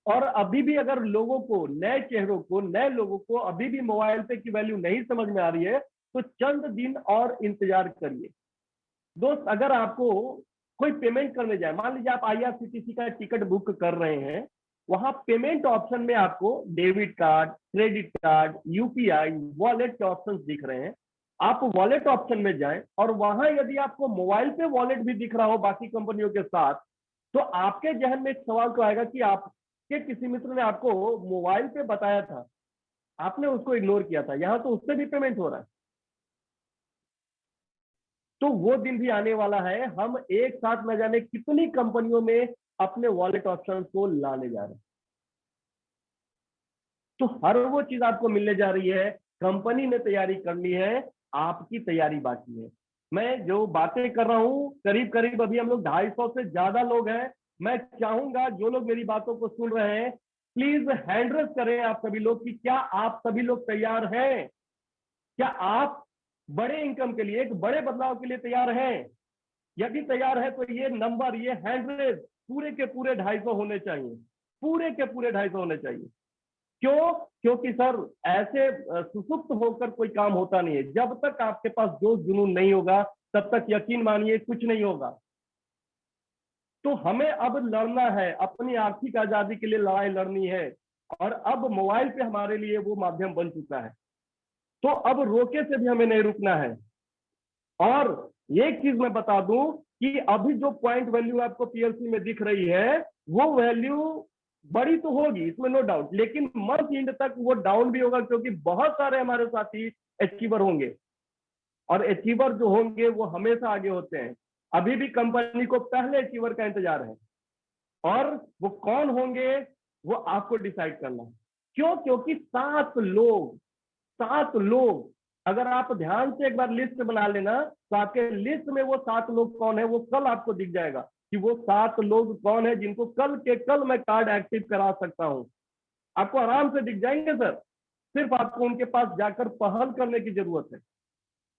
और अभी भी अगर लोगों को, नए चेहरों को, नए लोगों को अभी भी मोबाइल पे की वैल्यू नहीं समझ में आ रही है तो चंद दिन और इंतजार करिए। दोस्त, अगर आपको कोई पेमेंट करने जाए, मान लीजिए आप आईआरसीटीसी का टिकट बुक कर रहे हैं, वहां पेमेंट ऑप्शन में आपको debit card, credit card, UPI, wallet के ऑप्शन दिख रहे हैं। आप वॉलेट ऑप्शन में जाएं और वहां यदि आपको मोबाइल पे वॉलेट भी दिख रहा हो बाकी कंपनियों के साथ, तो आपके जहन में एक सवाल तो आएगा कि आपके किसी मित्र ने आपको मोबाइल पे बताया था, आपने उसको इग्नोर किया था, यहां तो उससे भी पेमेंट हो रहा है। तो वो दिन भी आने वाला है, हम एक साथ न जाने कितनी कंपनियों में अपने वॉलेट ऑप्शन को लाने जा रहे हैं। तो हर वो चीज आपको मिलने जा रही है, कंपनी ने तैयारी करनी है, आपकी तैयारी बाकी है। मैं जो बातें कर रहा हूं, करीब करीब अभी हम लोग 250 से ज्यादा लोग हैं। मैं चाहूंगा जो लोग मेरी बातों को सुन रहे हैं, प्लीज हैंड रेज करें आप सभी लोग कि क्या आप सभी लोग तैयार हैं? क्या आप बड़े इनकम के लिए, एक बड़े बदलाव के लिए तैयार हैं? यदि तैयार है तो ये नंबर, ये हैंड रेज पूरे के पूरे 250 होने चाहिए, पूरे के पूरे 250 होने चाहिए। क्यों? क्योंकि सर ऐसे सुसुप्त होकर कोई काम होता नहीं है। जब तक आपके पास जोश जुनून नहीं होगा तब तक यकीन मानिए कुछ नहीं होगा। तो हमें अब लड़ना है, अपनी आर्थिक आजादी के लिए लड़ाई लड़नी है, और अब मोबाइल पे हमारे लिए वो माध्यम बन चुका है। तो अब रोके से भी हमें नहीं रुकना है। और एक चीज मैं बता दूं कि अभी जो पॉइंट वैल्यू आपको पीएलसी में दिख रही है वो वैल्यू बड़ी तो होगी, इसमें नो डाउट, लेकिन मंथ एंड तक वो डाउन भी होगा, क्योंकि बहुत सारे हमारे साथी अचीवर होंगे, और अचीवर जो होंगे वो हमेशा आगे होते हैं। अभी भी कंपनी को पहले अचीवर का इंतजार है, और वो कौन होंगे वो आपको डिसाइड करना है। क्यों? क्योंकि 7 लोग अगर आप ध्यान से एक बार लिस्ट बना लेना तो आपके लिस्ट में वो 7 लोग कौन है वो कल आपको दिख जाएगा कि वो 7 लोग कौन है जिनको कल के कल मैं कार्ड एक्टिव करा सकता हूं। आपको आराम से दिख जाएंगे सर, सिर्फ आपको उनके पास जाकर पहल करने की जरूरत है।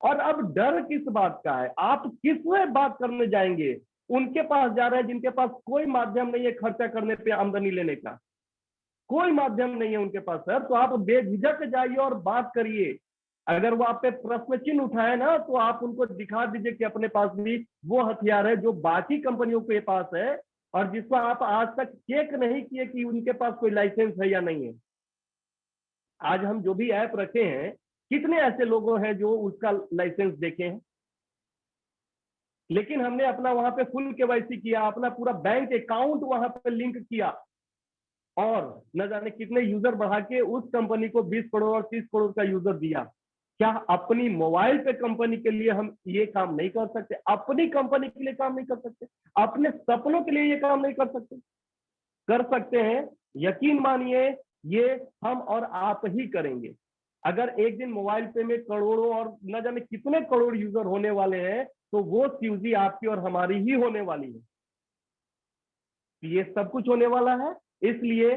और अब डर किस बात का है? आप किससे बात करने जाएंगे? उनके पास जा रहे हैं जिनके पास कोई माध्यम नहीं है खर्चा करने पे, आमदनी लेने का कोई माध्यम नहीं है उनके पास सर। तो आप बेझिझक जाइए और बात करिए। अगर वो आप पे प्रश्न चिन्ह उठाए ना तो आप उनको दिखा दीजिए कि अपने पास भी वो हथियार है जो बाकी कंपनियों के पास है, और जिसको आप आज तक चेक नहीं किए कि उनके पास कोई लाइसेंस है या नहीं है। आज हम जो भी ऐप रखे हैं, कितने ऐसे लोगों हैं जो उसका लाइसेंस देखे हैं? लेकिन हमने अपना वहां पे फुल केवाईसी किया, अपना पूरा बैंक अकाउंट वहां पे लिंक किया, और न जाने कितने यूजर बढ़ा के उस कंपनी को 20 करोड़ और 30 करोड़ का यूजर दिया। क्या अपनी मोबाइल पे कंपनी के लिए हम ये काम नहीं कर सकते? अपनी कंपनी के लिए काम नहीं कर सकते? अपने सपनों के लिए ये काम नहीं कर सकते? कर सकते हैं, यकीन मानिए, ये हम और आप ही करेंगे। अगर एक दिन मोबाइल पे में करोड़ों और न जाने कितने करोड़ यूजर होने वाले हैं तो वो सीयूजी आपकी और हमारी ही होने वाली है। ये सब कुछ होने वाला है। इसलिए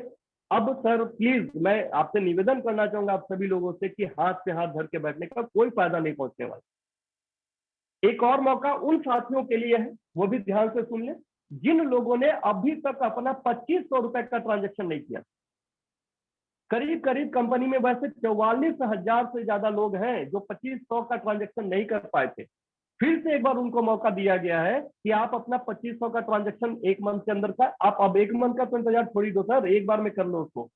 अब सर प्लीज मैं आपसे निवेदन करना चाहूंगा आप सभी लोगों से कि हाथ पे हाथ धर के बैठने का कोई फायदा नहीं पहुंचने वाला। एक और मौका उन साथियों के लिए है, वो भी ध्यान से सुन ले, जिन लोगों ने अभी तक अपना 2500 रुपए का ट्रांजेक्शन नहीं किया। करीब करीब कंपनी में वैसे 44,000 से ज्यादा लोग हैं जो 2500 का ट्रांजेक्शन नहीं कर पाए थे। फिर से एक बार उनको मौका दिया गया है कि आप अपना 2500 का ट्रांजेक्शन एक मंथ के अंदर का, आप अब एक मंथ का तो इंतजार छोड़ ही दो सर, एक बार में कर लो उसको,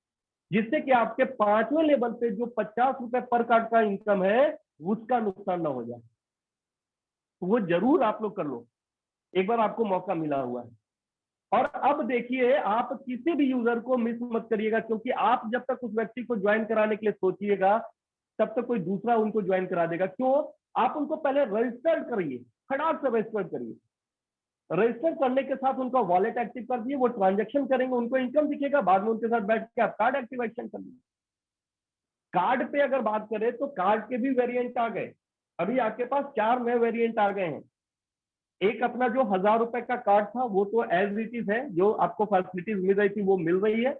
जिससे कि आपके 5वें लेवल पे जो 50 रुपए पर कार्ड का इनकम है उसका नुकसान ना हो जाए। तो वो जरूर आप लोग कर लो, एक बार आपको मौका मिला हुआ है। और अब देखिए, आप किसी भी यूजर को मिस मत करिएगा, क्योंकि आप जब तक उस व्यक्ति को ज्वाइन कराने के लिए सोचिएगा तब तक कोई दूसरा उनको ज्वाइन करा देगा। क्यों? आप उनको पहले रजिस्टर्ड करिए, खड़ाक से रजिस्टर्ड करिए। रजिस्टर करने के साथ उनका वॉलेट एक्टिव कर दिए, वो ट्रांजेक्शन करेंगे, उनको इनकम दिखेगा, बाद में उनके साथ बैठ के आप कार्ड एक्टिवेशन कर दीजिए। कार्ड पे अगर बात करें तो कार्ड के भी वेरिएंट आ गए। अभी आपके पास 4 नए वेरिएंट आ गए हैं। एक अपना जो 1000 रुपए का कार्ड था वो तो एज इट इज है, जो आपको फैसिलिटीज मिल रही थी वो मिल रही है।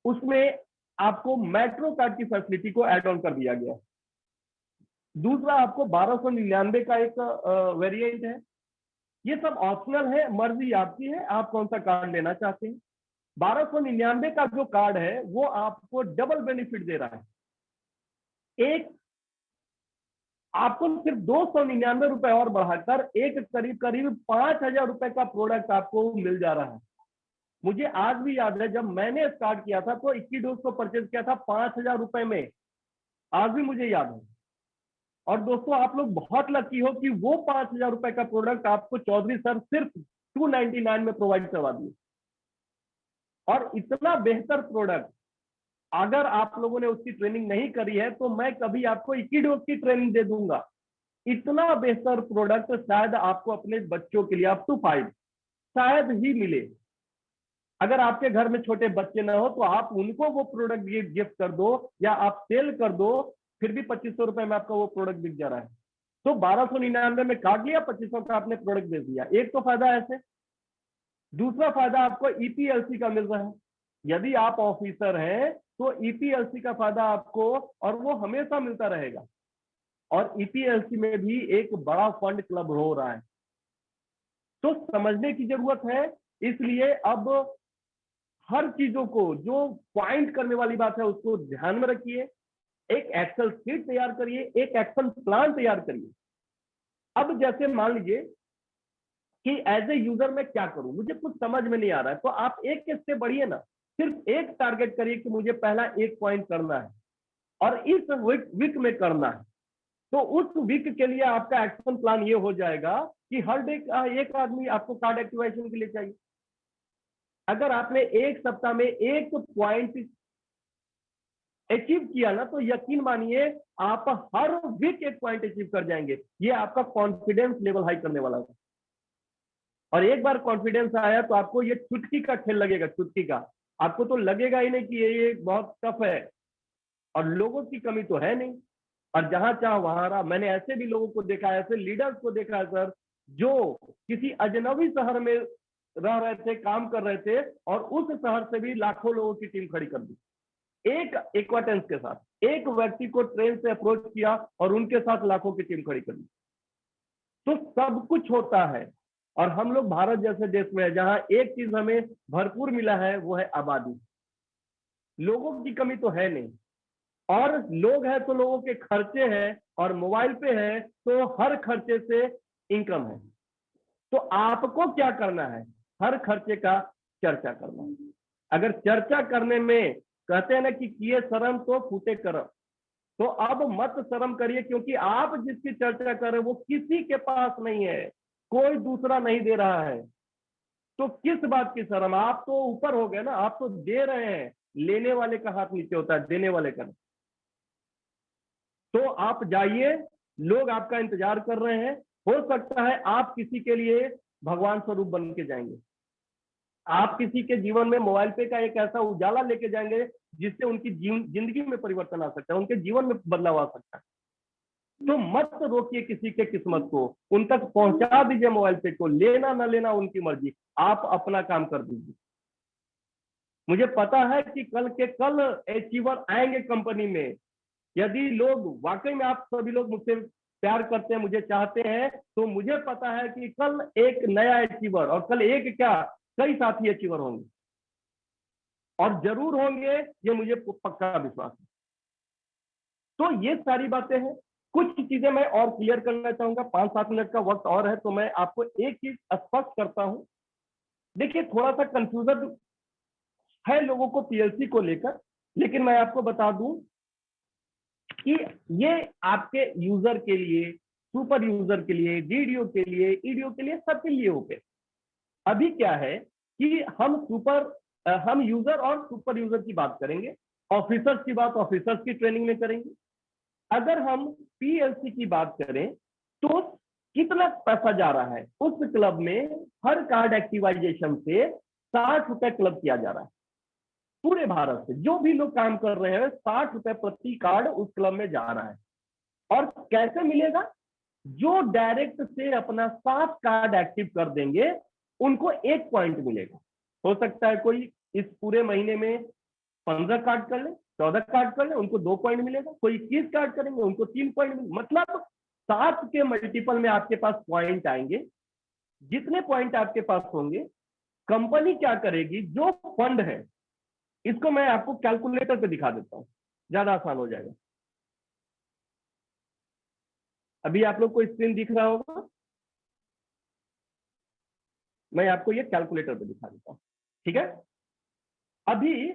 उसमें आपको मेट्रो कार्ड की फैसिलिटी को एड ऑन कर दिया गया। दूसरा आपको 1299 का एक वेरिएंट है। ये सब ऑप्शनल है, मर्जी आपकी है आप कौन सा कार्ड लेना चाहते हैं। 1299 का जो कार्ड है वो आपको डबल बेनिफिट दे रहा है। एक आपको सिर्फ 299 रुपए और बढ़ाकर एक करीब करीब 5,000 रुपए का प्रोडक्ट आपको मिल जा रहा है। मुझे आज भी याद है जब मैंने स्टार्ट किया था तो 21 डोज को परचेज किया था 5,000 रुपए में, आज भी मुझे याद है। और दोस्तों आप लोग बहुत लकी हो कि वो 5,000 रुपए का प्रोडक्ट आपको चौधरी सर सिर्फ 299 में प्रोवाइड करवा दिए। और इतना बेहतर प्रोडक्ट अगर आप लोगों ने उसकी ट्रेनिंग नहीं करी है तो मैं कभी आपको 21 डोज की ट्रेनिंग दे दूंगा। इतना बेहतर प्रोडक्ट शायद आपको अपने बच्चों के लिए अप टू 5 शायद ही मिले। अगर आपके घर में छोटे बच्चे ना हो तो आप उनको वो प्रोडक्ट गिफ्ट कर दो या आप सेल कर दो, फिर भी 2500 रुपए में आपका वो प्रोडक्ट बिक जा रहा है। तो 1299 में काट लिया, 2500 का आपने प्रोडक्ट बेच दिया। एक तो फायदा ऐसे। दूसरा फायदा आपको ईपीएलसी का मिल रहा है। यदि आप ऑफिसर हैं तो ईपीएलसी का फायदा आपको, और वो हमेशा मिलता रहेगा। और ईपीएलसी में भी एक बड़ा फंड क्लब हो रहा है, तो समझने की जरूरत है। इसलिए अब हर चीजों को जो पॉइंट करने वाली बात है उसको ध्यान में रखिए, एक एक्सेल शीट तैयार करिए, एक एक्शन प्लान तैयार करिए। अब जैसे मान लीजिए कि एज ए यूजर मैं क्या करूं, मुझे कुछ समझ में नहीं आ रहा है, तो आप एक स्टेप बढ़िए ना, सिर्फ एक टारगेट करिए कि मुझे पहला एक पॉइंट करना है और इस वीक में करना है। तो उस वीक के लिए आपका एक्शन प्लान ये हो जाएगा कि हर डे एक आदमी आपको कार्ड एक्टिवेशन के लिए चाहिए। अगर आपने एक सप्ताह में एक पॉइंट अचीव किया ना, तो यकीन मानिए आप हर वीक एक पॉइंट अचीव कर जाएंगे। ये आपका कॉन्फिडेंस लेवल हाई करने वाला है। और एक बार कॉन्फिडेंस आया तो आपको ये चुटकी का खेल लगेगा, चुटकी का। आपको तो लगेगा ही नहीं कि ये बहुत टफ है और लोगों की कमी तो है नहीं, और जहां चाह वहां रहा। मैंने ऐसे भी लोगों को देखा है, ऐसे लीडर्स को देखा है सर, जो किसी अजनबी शहर में रह रहे थे, काम कर रहे थे, और उस शहर से भी लाखों लोगों की टीम खड़ी कर दी एक एक्वाटेंस के साथ। एक व्यक्ति को ट्रेन से अप्रोच किया और उनके साथ लाखों की टीम खड़ी कर दी। तो सब कुछ होता है। और हम लोग भारत जैसे देश में है जहां एक चीज हमें भरपूर मिला है, वो है आबादी। लोगों की कमी तो है नहीं, और लोग हैं तो लोगों के खर्चे हैं, और मोबाइल पे है तो हर खर्चे से इनकम है। तो आपको क्या करना है, हर खर्चे का चर्चा करना है। अगर चर्चा करने में कहते हैं ना कि किए शर्म तो फूटे करम, तो अब मत शर्म करिए, क्योंकि आप जिसकी चर्चा कर रहे हैं वो किसी के पास नहीं है, कोई दूसरा नहीं दे रहा है। तो किस बात की शर्म, आप तो ऊपर हो गए ना, आप तो दे रहे हैं। लेने वाले का हाथ नीचे होता है, देने वाले का नहीं। तो आप जाइए, लोग आपका इंतजार कर रहे हैं। हो सकता है आप किसी के लिए भगवान स्वरूप बन के जाएंगे, आप किसी के जीवन में मोबाइल पे का एक ऐसा उजाला लेके जाएंगे जिससे उनकी जिंदगी में परिवर्तन आ सकता है, उनके जीवन में बदलाव आ सकता है। तो मत रोकिए किसी के किस्मत को, उन तक पहुंचा दीजिए मोबाइल पे को, लेना ना लेना उनकी मर्जी, आप अपना काम कर दीजिए। मुझे पता है कि कल के कल अचीवर आएंगे कंपनी में। यदि लोग वाकई में, आप सभी लोग मुझसे प्यार करते हैं, मुझे चाहते हैं, तो मुझे पता है कि कल एक नया अचीवर, और कल एक क्या, कई साथी अचीवर होंगे, और जरूर होंगे, ये मुझे पक्का विश्वास है। तो ये सारी बातें हैं। कुछ चीजें मैं और क्लियर करना चाहूंगा, 5-7 मिनट का वक्त और है, तो मैं आपको एक चीज स्पष्ट करता हूं। देखिए, थोड़ा सा कंफ्यूजन है लोगों को पीएलसी को लेकर, लेकिन मैं आपको बता दूं कि ये आपके यूजर के लिए, सुपर यूजर के लिए, डीडीओ के लिए, ईडीओ के लिए, सबके लिए ओके। अभी क्या है कि हम यूजर और सुपर यूजर की बात करेंगे, ऑफिसर्स की बात ऑफिसर्स की ट्रेनिंग में करेंगे। अगर हम पीएलसी की बात करें तो कितना पैसा जा रहा है उस क्लब में, हर कार्ड एक्टिवाइजेशन से 60 रुपए क्लब किया जा रहा है। पूरे भारत से जो भी लोग काम कर रहे हैं, 60 रुपए प्रति कार्ड उस क्लब में जा रहा है। और कैसे मिलेगा, जो डायरेक्ट से अपना 7 कार्ड एक्टिव कर देंगे उनको 1 पॉइंट मिलेगा। हो सकता है कोई इस पूरे महीने में 15 कार्ड कर ले, 14 कार्ड कर ले, उनको 2 पॉइंट मिलेगा। कोई 21 कार्ड करेंगे, उनको 3 पॉइंट मिलेगा। मतलब 7 के मल्टीपल में आपके पास पॉइंट आएंगे। जितने पॉइंट आपके पास होंगे, कंपनी क्या करेगी, जो फंड है, इसको मैं आपको कैलकुलेटर पे दिखा देता हूं, ज्यादा आसान हो जाएगा। अभी आप लोग को स्क्रीन दिख रहा होगा, मैं आपको ये कैलकुलेटर पे दिखा देता हूं, ठीक है। अभी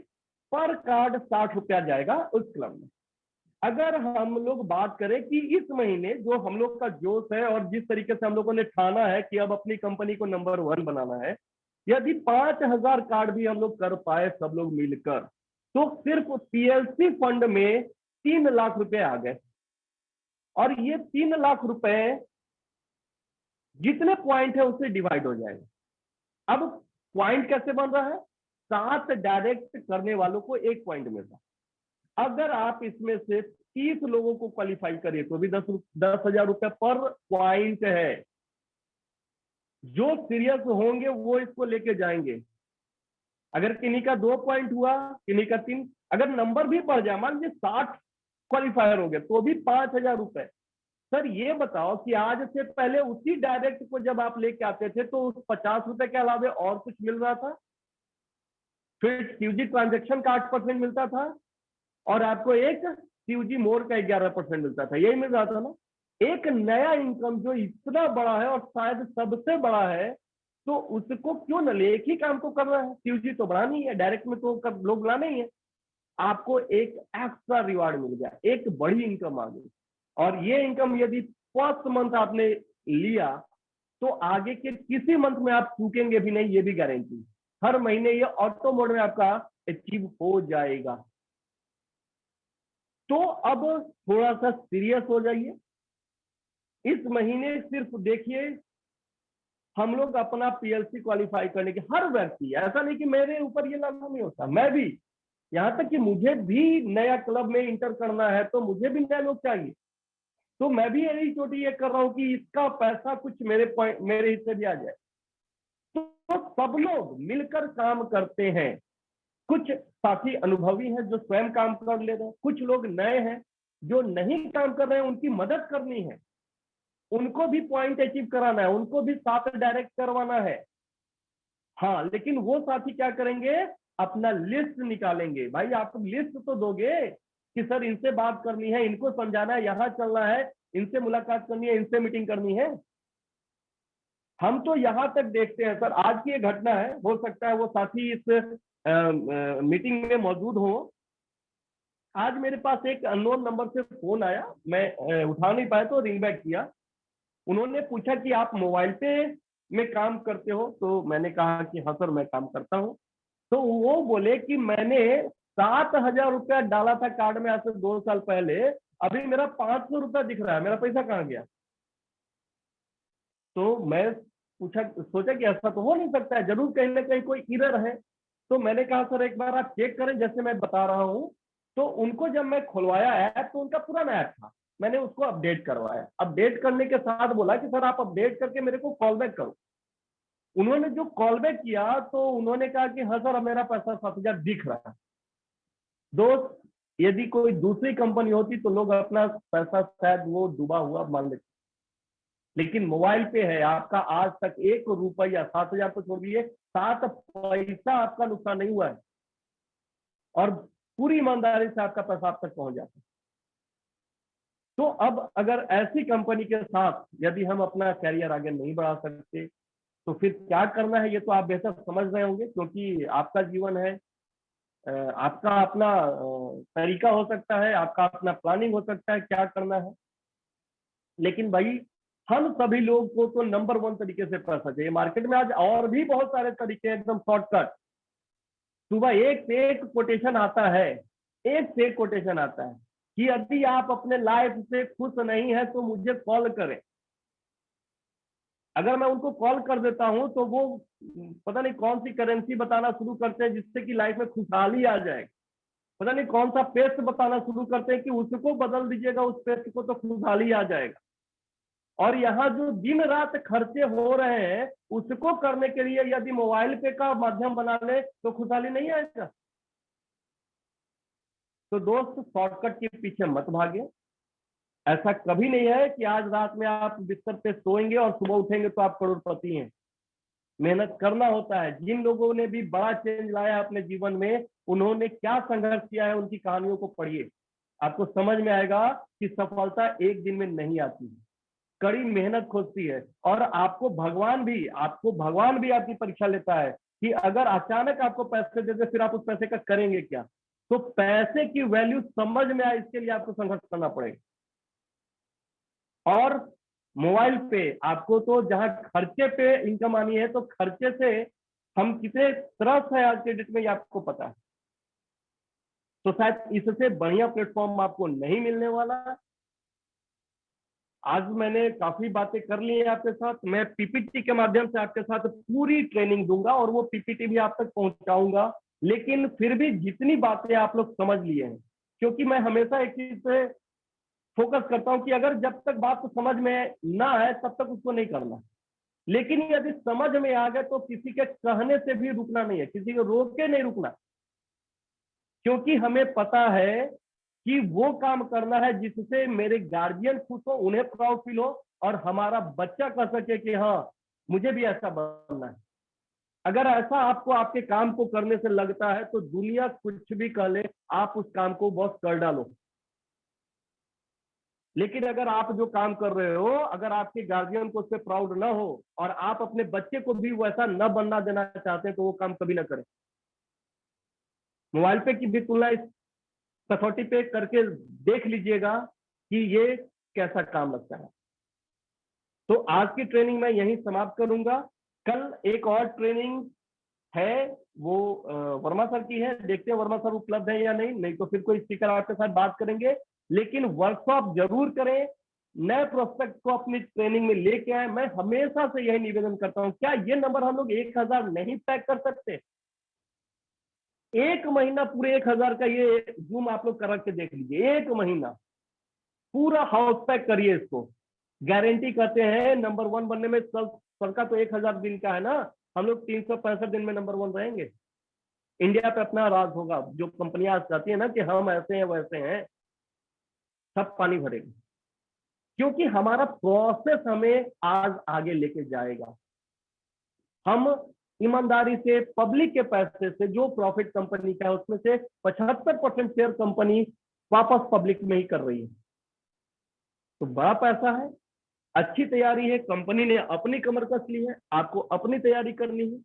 पर कार्ड 60 रुपया जाएगा उस क्लब में। अगर हम लोग बात करें कि इस महीने जो हम लोग का जोश है और जिस तरीके से हम लोगों ने ठाना है कि अब अपनी कंपनी को नंबर 1 बनाना है, यदि 5,000 कार्ड भी हम लोग कर पाए सब लोग मिलकर, तो सिर्फ पीएलसी फंड में 3 लाख रुपए आ गए। और ये 3 लाख रुपए जितने पॉइंट है उससे डिवाइड हो जाएगा। अब पॉइंट कैसे बन रहा है, 7 डायरेक्ट करने वालों को 1 पॉइंट मिलता है। अगर आप इसमें से 30 लोगों को क्वालिफाई करिए तो भी 10,000 रुपए पर पॉइंट है। जो सीरियस होंगे वो इसको लेके जाएंगे। अगर किन्हीं का 2 पॉइंट हुआ, किन्हीं का 3, अगर नंबर भी बढ़ जाए, मान लीजिए 60 क्वालिफायर हो गए, तो भी 5,000 रुपए। सर ये बताओ कि आज से पहले उसी डायरेक्ट को जब आप लेके आते थे तो उस 50 रुपए के अलावा और कुछ मिल रहा था? फिर सीयूजी ट्रांजेक्शन का 8% मिलता था और आपको एक सीयूजी मोर का 11% मिलता था, यही मिल रहा था ना। एक नया इनकम जो इतना बड़ा है और शायद सबसे बड़ा है, तो उसको क्यों न ले, एक ही काम को करना है, सीयूजी तो बढ़ा नहीं है, डायरेक्ट में तो लोग लाना ही है। आपको एक एक्स्ट्रा रिवार्ड मिल गया, एक बड़ी इनकम आ गई। और ये इनकम यदि फर्स्ट मंथ आपने लिया तो आगे के किसी मंथ में आप चूकेंगे भी नहीं, ये भी गारंटी। हर महीने ये ऑटो मोड में आपका अचीव हो जाएगा। तो अब थोड़ा सा सीरियस हो जाइए। इस महीने सिर्फ देखिए, हम लोग अपना पीएलसी क्वालिफाई करने के, हर व्यक्ति, ऐसा नहीं कि मेरे ऊपर ये लागू नहीं होता, मैं भी, यहां तक कि मुझे भी नया क्लब में इंटर करना है तो मुझे भी नए लोग चाहिए। तो मैं भी यही चोटी ये कर रहा हूँ कि इसका पैसा कुछ मेरे हिस्से भी आ जाए। तो सब लोग मिलकर काम करते हैं। कुछ साथी अनुभवी हैं जो स्वयं काम कर ले रहे हैं, कुछ लोग नए हैं जो नहीं काम कर रहे हैं, उनकी मदद करनी है, उनको भी पॉइंट अचीव कराना है, उनको भी साथ डायरेक्ट करवाना है। हाँ, लेकिन वो साथी क्या करेंगे, अपना लिस्ट निकालेंगे। भाई आप लिस्ट तो दोगे कि सर इनसे बात करनी है, इनको समझाना है, यहाँ चलना है, इनसे मुलाकात करनी है, इनसे मीटिंग करनी है। हम तो यहां तक देखते हैं सर, आज की ये घटना है, हो सकता है वो साथी इस मीटिंग में मौजूद हो। आज मेरे पास एक अननोन नंबर से फोन आया, मैं उठा नहीं पाया तो रिंग बैक किया। उन्होंने पूछा कि आप मोबाइल पे में काम करते हो, तो मैंने कहा कि हाँ सर मैं काम करता हूँ। तो वो बोले कि मैंने 7,000 रुपया डाला था कार्ड में आज से 2 साल पहले, अभी मेरा 500 रुपया दिख रहा है, मेरा पैसा कहाँ गया। तो मैं सोचा कि ऐसा तो हो नहीं सकता है, जरूर कहीं ना कहीं कोई इरर है। तो मैंने कहा सर एक बार आप चेक करें, जैसे मैं बता रहा हूँ। तो उनको जब मैं खुलवाया ऐप, तो उनका पुराना ऐप था, मैंने उसको अपडेट करवाया। अपडेट करने के साथ बोला कि सर आप अपडेट करके मेरे को कॉल बैक करो। उन्होंने जो कॉल बैक किया तो उन्होंने कहा कि हाँ सर अब मेरा पैसा 7,000 दिख रहा है। दोस्त, यदि कोई दूसरी कंपनी होती तो लोग अपना पैसा शायद वो डूबा हुआ मान लेते, लेकिन मोबाइल पे है आपका, आज तक 1 रुपया, 7,000 तो छोड़ दिए, 7 पैसा आपका नुकसान नहीं हुआ है, और पूरी ईमानदारी से आपका पैसा आप तक पहुंच जाता है। तो अब अगर ऐसी कंपनी के साथ यदि हम अपना कैरियर आगे नहीं बढ़ा सकते तो फिर क्या करना है, ये तो आप बेहतर समझ रहे होंगे, क्योंकि आपका जीवन है, आपका अपना तरीका हो सकता है, आपका अपना प्लानिंग हो सकता है क्या करना है। लेकिन भाई हम सभी लोग को तो नंबर 1 तरीके से पैसा चाहिए। मार्केट में आज और भी बहुत सारे तरीके हैं, एकदम शॉर्टकट। सुबह एक से एक कोटेशन आता है, एक से एक कोटेशन आता है कि यदि आप अपने लाइफ से खुश नहीं है तो मुझे कॉल करें। अगर मैं उनको कॉल कर देता हूं तो वो पता नहीं कौन सी करेंसी बताना शुरू करते हैं जिससे कि लाइफ में खुशहाली आ जाए। पता नहीं कौन सा पेस्ट बताना शुरू करते हैं कि उसको बदल दीजिएगा, उस पेस्ट को, तो खुशहाली आ जाएगा। और यहाँ जो दिन रात खर्चे हो रहे हैं उसको करने के लिए यदि मोबाइल पे का माध्यम बना ले तो खुशहाली नहीं आएगा। तो दोस्त, शॉर्टकट के पीछे मत भागे। ऐसा कभी नहीं है कि आज रात में आप बिस्तर पे सोएंगे और सुबह उठेंगे तो आप करोड़पति हैं। मेहनत करना होता है। जिन लोगों ने भी बड़ा चेंज लाया अपने जीवन में, उन्होंने क्या संघर्ष किया है, उनकी कहानियों को पढ़िए, आपको समझ में आएगा कि सफलता एक दिन में नहीं आती है, कड़ी मेहनत खोजती है। और आपको भगवान भी आपकी परीक्षा लेता है कि अगर अचानक आपको पैसे दे दे फिर आप उस पैसे का करेंगे क्या। तो पैसे की वैल्यू समझ में आए, इसके लिए आपको संघर्ष करना पड़ेगा। और मोबाइल पे आपको तो जहां खर्चे पे इनकम आनी है, तो खर्चे से हम कितने त्रस्त है आज के डेट में, ये आपको पता है। तो शायद इससे बढ़िया प्लेटफॉर्म आपको नहीं मिलने वाला। आज मैंने काफी बातें कर ली है आपके साथ। मैं पीपीटी के माध्यम से आपके साथ पूरी ट्रेनिंग दूंगा और वो पीपीटी भी आप तक पहुंचाऊंगा। लेकिन फिर भी जितनी बातें आप लोग समझ लिए हैं, क्योंकि मैं हमेशा एक चीज पे फोकस करता हूं कि अगर जब तक बात समझ में ना आए तब तक उसको नहीं करना। लेकिन यदि समझ में आ गए तो किसी के कहने से भी रुकना नहीं है, किसी को रोक के नहीं रुकना, क्योंकि हमें पता है कि वो काम करना है जिससे मेरे गार्जियन खुश हो, उन्हें प्राउड फील हो, और हमारा बच्चा कह सके कि हाँ मुझे भी ऐसा बनना है। अगर ऐसा आपको आपके काम को करने से लगता है तो दुनिया कुछ भी कह ले, आप उस काम को बॉस कर डालो। लेकिन अगर आप जो काम कर रहे हो, अगर आपके गार्जियन को उस पर प्राउड ना हो और आप अपने बच्चे को भी वैसा न बनना देना चाहते हैं तो वो काम कभी ना करें। मोबाइल पे की भी तुलना इस कसौटी पे करके देख लीजिएगा कि ये कैसा काम लगता है। तो आज की ट्रेनिंग मैं यहीं समाप्त करूंगा। कल एक और ट्रेनिंग है, वो वर्मा सर की है। देखते हैं वर्मा सर उपलब्ध है या नहीं तो फिर कोई स्पीकर आपके साथ बात करेंगे। लेकिन वर्कशॉप जरूर करें, नए प्रोस्पेक्ट को अपनी ट्रेनिंग में लेके आए। मैं हमेशा से यही निवेदन करता हूं, क्या ये नंबर हम लोग 1000 नहीं पैक कर सकते? एक महीना पूरे 1000 का ये जूम आप लोग कर के देख लीजिए। एक महीना पूरा हाउस पैक करिए इसको। गारंटी करते हैं नंबर 1 बनने में। सर का तो 1000 दिन का है ना, हम लोग 365 दिन में नंबर 1 रहेंगे। इंडिया पे अपना राज होगा। जो कंपनियां चाहती है ना कि हम ऐसे हैं वैसे हैं, सब पानी भरेगी, क्योंकि हमारा प्रोसेस हमें आज आगे लेके जाएगा। हम ईमानदारी से पब्लिक के पैसे से जो प्रॉफिट कंपनी का है उसमें से 75% शेयर कंपनी वापस पब्लिक में ही कर रही है। तो बड़ा पैसा है, अच्छी तैयारी है, कंपनी ने अपनी कमर कस ली है, आपको अपनी तैयारी करनी है।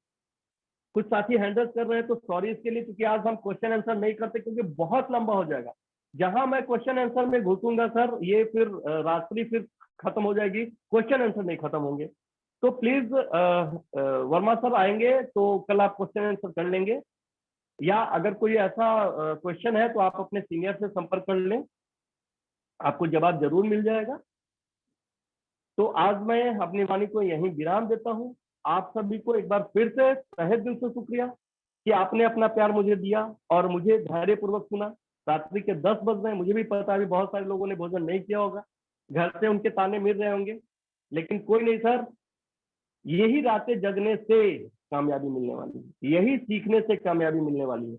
कुछ साथी हैंडल कर रहे हैं तो सॉरी इसके लिए, क्योंकि आज हम क्वेश्चन आंसर नहीं करते क्योंकि बहुत लंबा हो जाएगा। जहां मैं क्वेश्चन आंसर में घुसूंगा सर, ये फिर रात्रि फिर खत्म हो जाएगी, क्वेश्चन आंसर नहीं खत्म होंगे। तो प्लीज वर्मा सर आएंगे तो कल आप क्वेश्चन आंसर कर लेंगे, या अगर कोई ऐसा क्वेश्चन है तो आप अपने सीनियर से संपर्क कर लें, आपको जवाब जरूर मिल जाएगा। तो आज मैं अपनी वाणी को यहीं विराम देता हूं। आप सभी को एक बार फिर से तहे दिल से शुक्रिया कि आपने अपना प्यार मुझे दिया और मुझे धैर्यपूर्वक सुना। रात्रि के 10 बज रहे हैं, मुझे भी पता है बहुत सारे लोगों ने भोजन नहीं किया होगा, घर से उनके ताने मिल रहे होंगे, लेकिन कोई नहीं सर, यही रातें जगने से कामयाबी मिलने वाली है, यही सीखने से कामयाबी मिलने वाली है।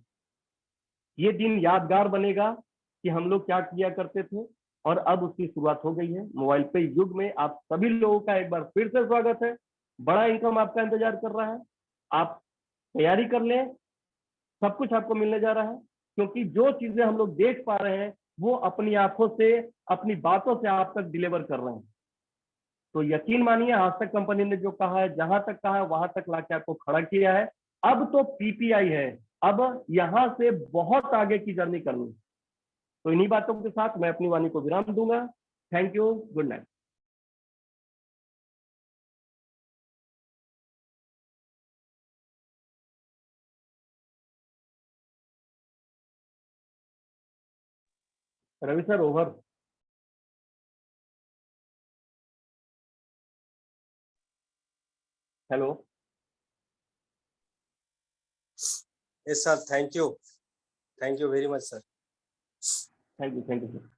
ये दिन यादगार बनेगा कि हम लोग क्या किया करते थे और अब उसकी शुरुआत हो गई है। मोबाइल पे युग में आप सभी लोगों का एक बार फिर से स्वागत है। बड़ा इनकम आपका इंतजार कर रहा है, आप तैयारी कर लें, सब कुछ आपको मिलने जा रहा है। क्योंकि जो चीजें हम लोग देख पा रहे हैं वो अपनी आंखों से, अपनी बातों से आप तक डिलीवर कर रहे हैं। तो यकीन मानिए, आज तक कंपनी ने जो कहा है, जहां तक कहा है वहां तक लाके आपको खड़ा किया है। अब तो पीपीआई है, अब यहां से बहुत आगे की जर्नी करनी। तो इन्हीं बातों के साथ मैं अपनी वाणी को विराम दूंगा। Thank you, good night. Ravi sir over. Hello. Yes, sir. Thank you. Thank you very much, sir. Thank you sir.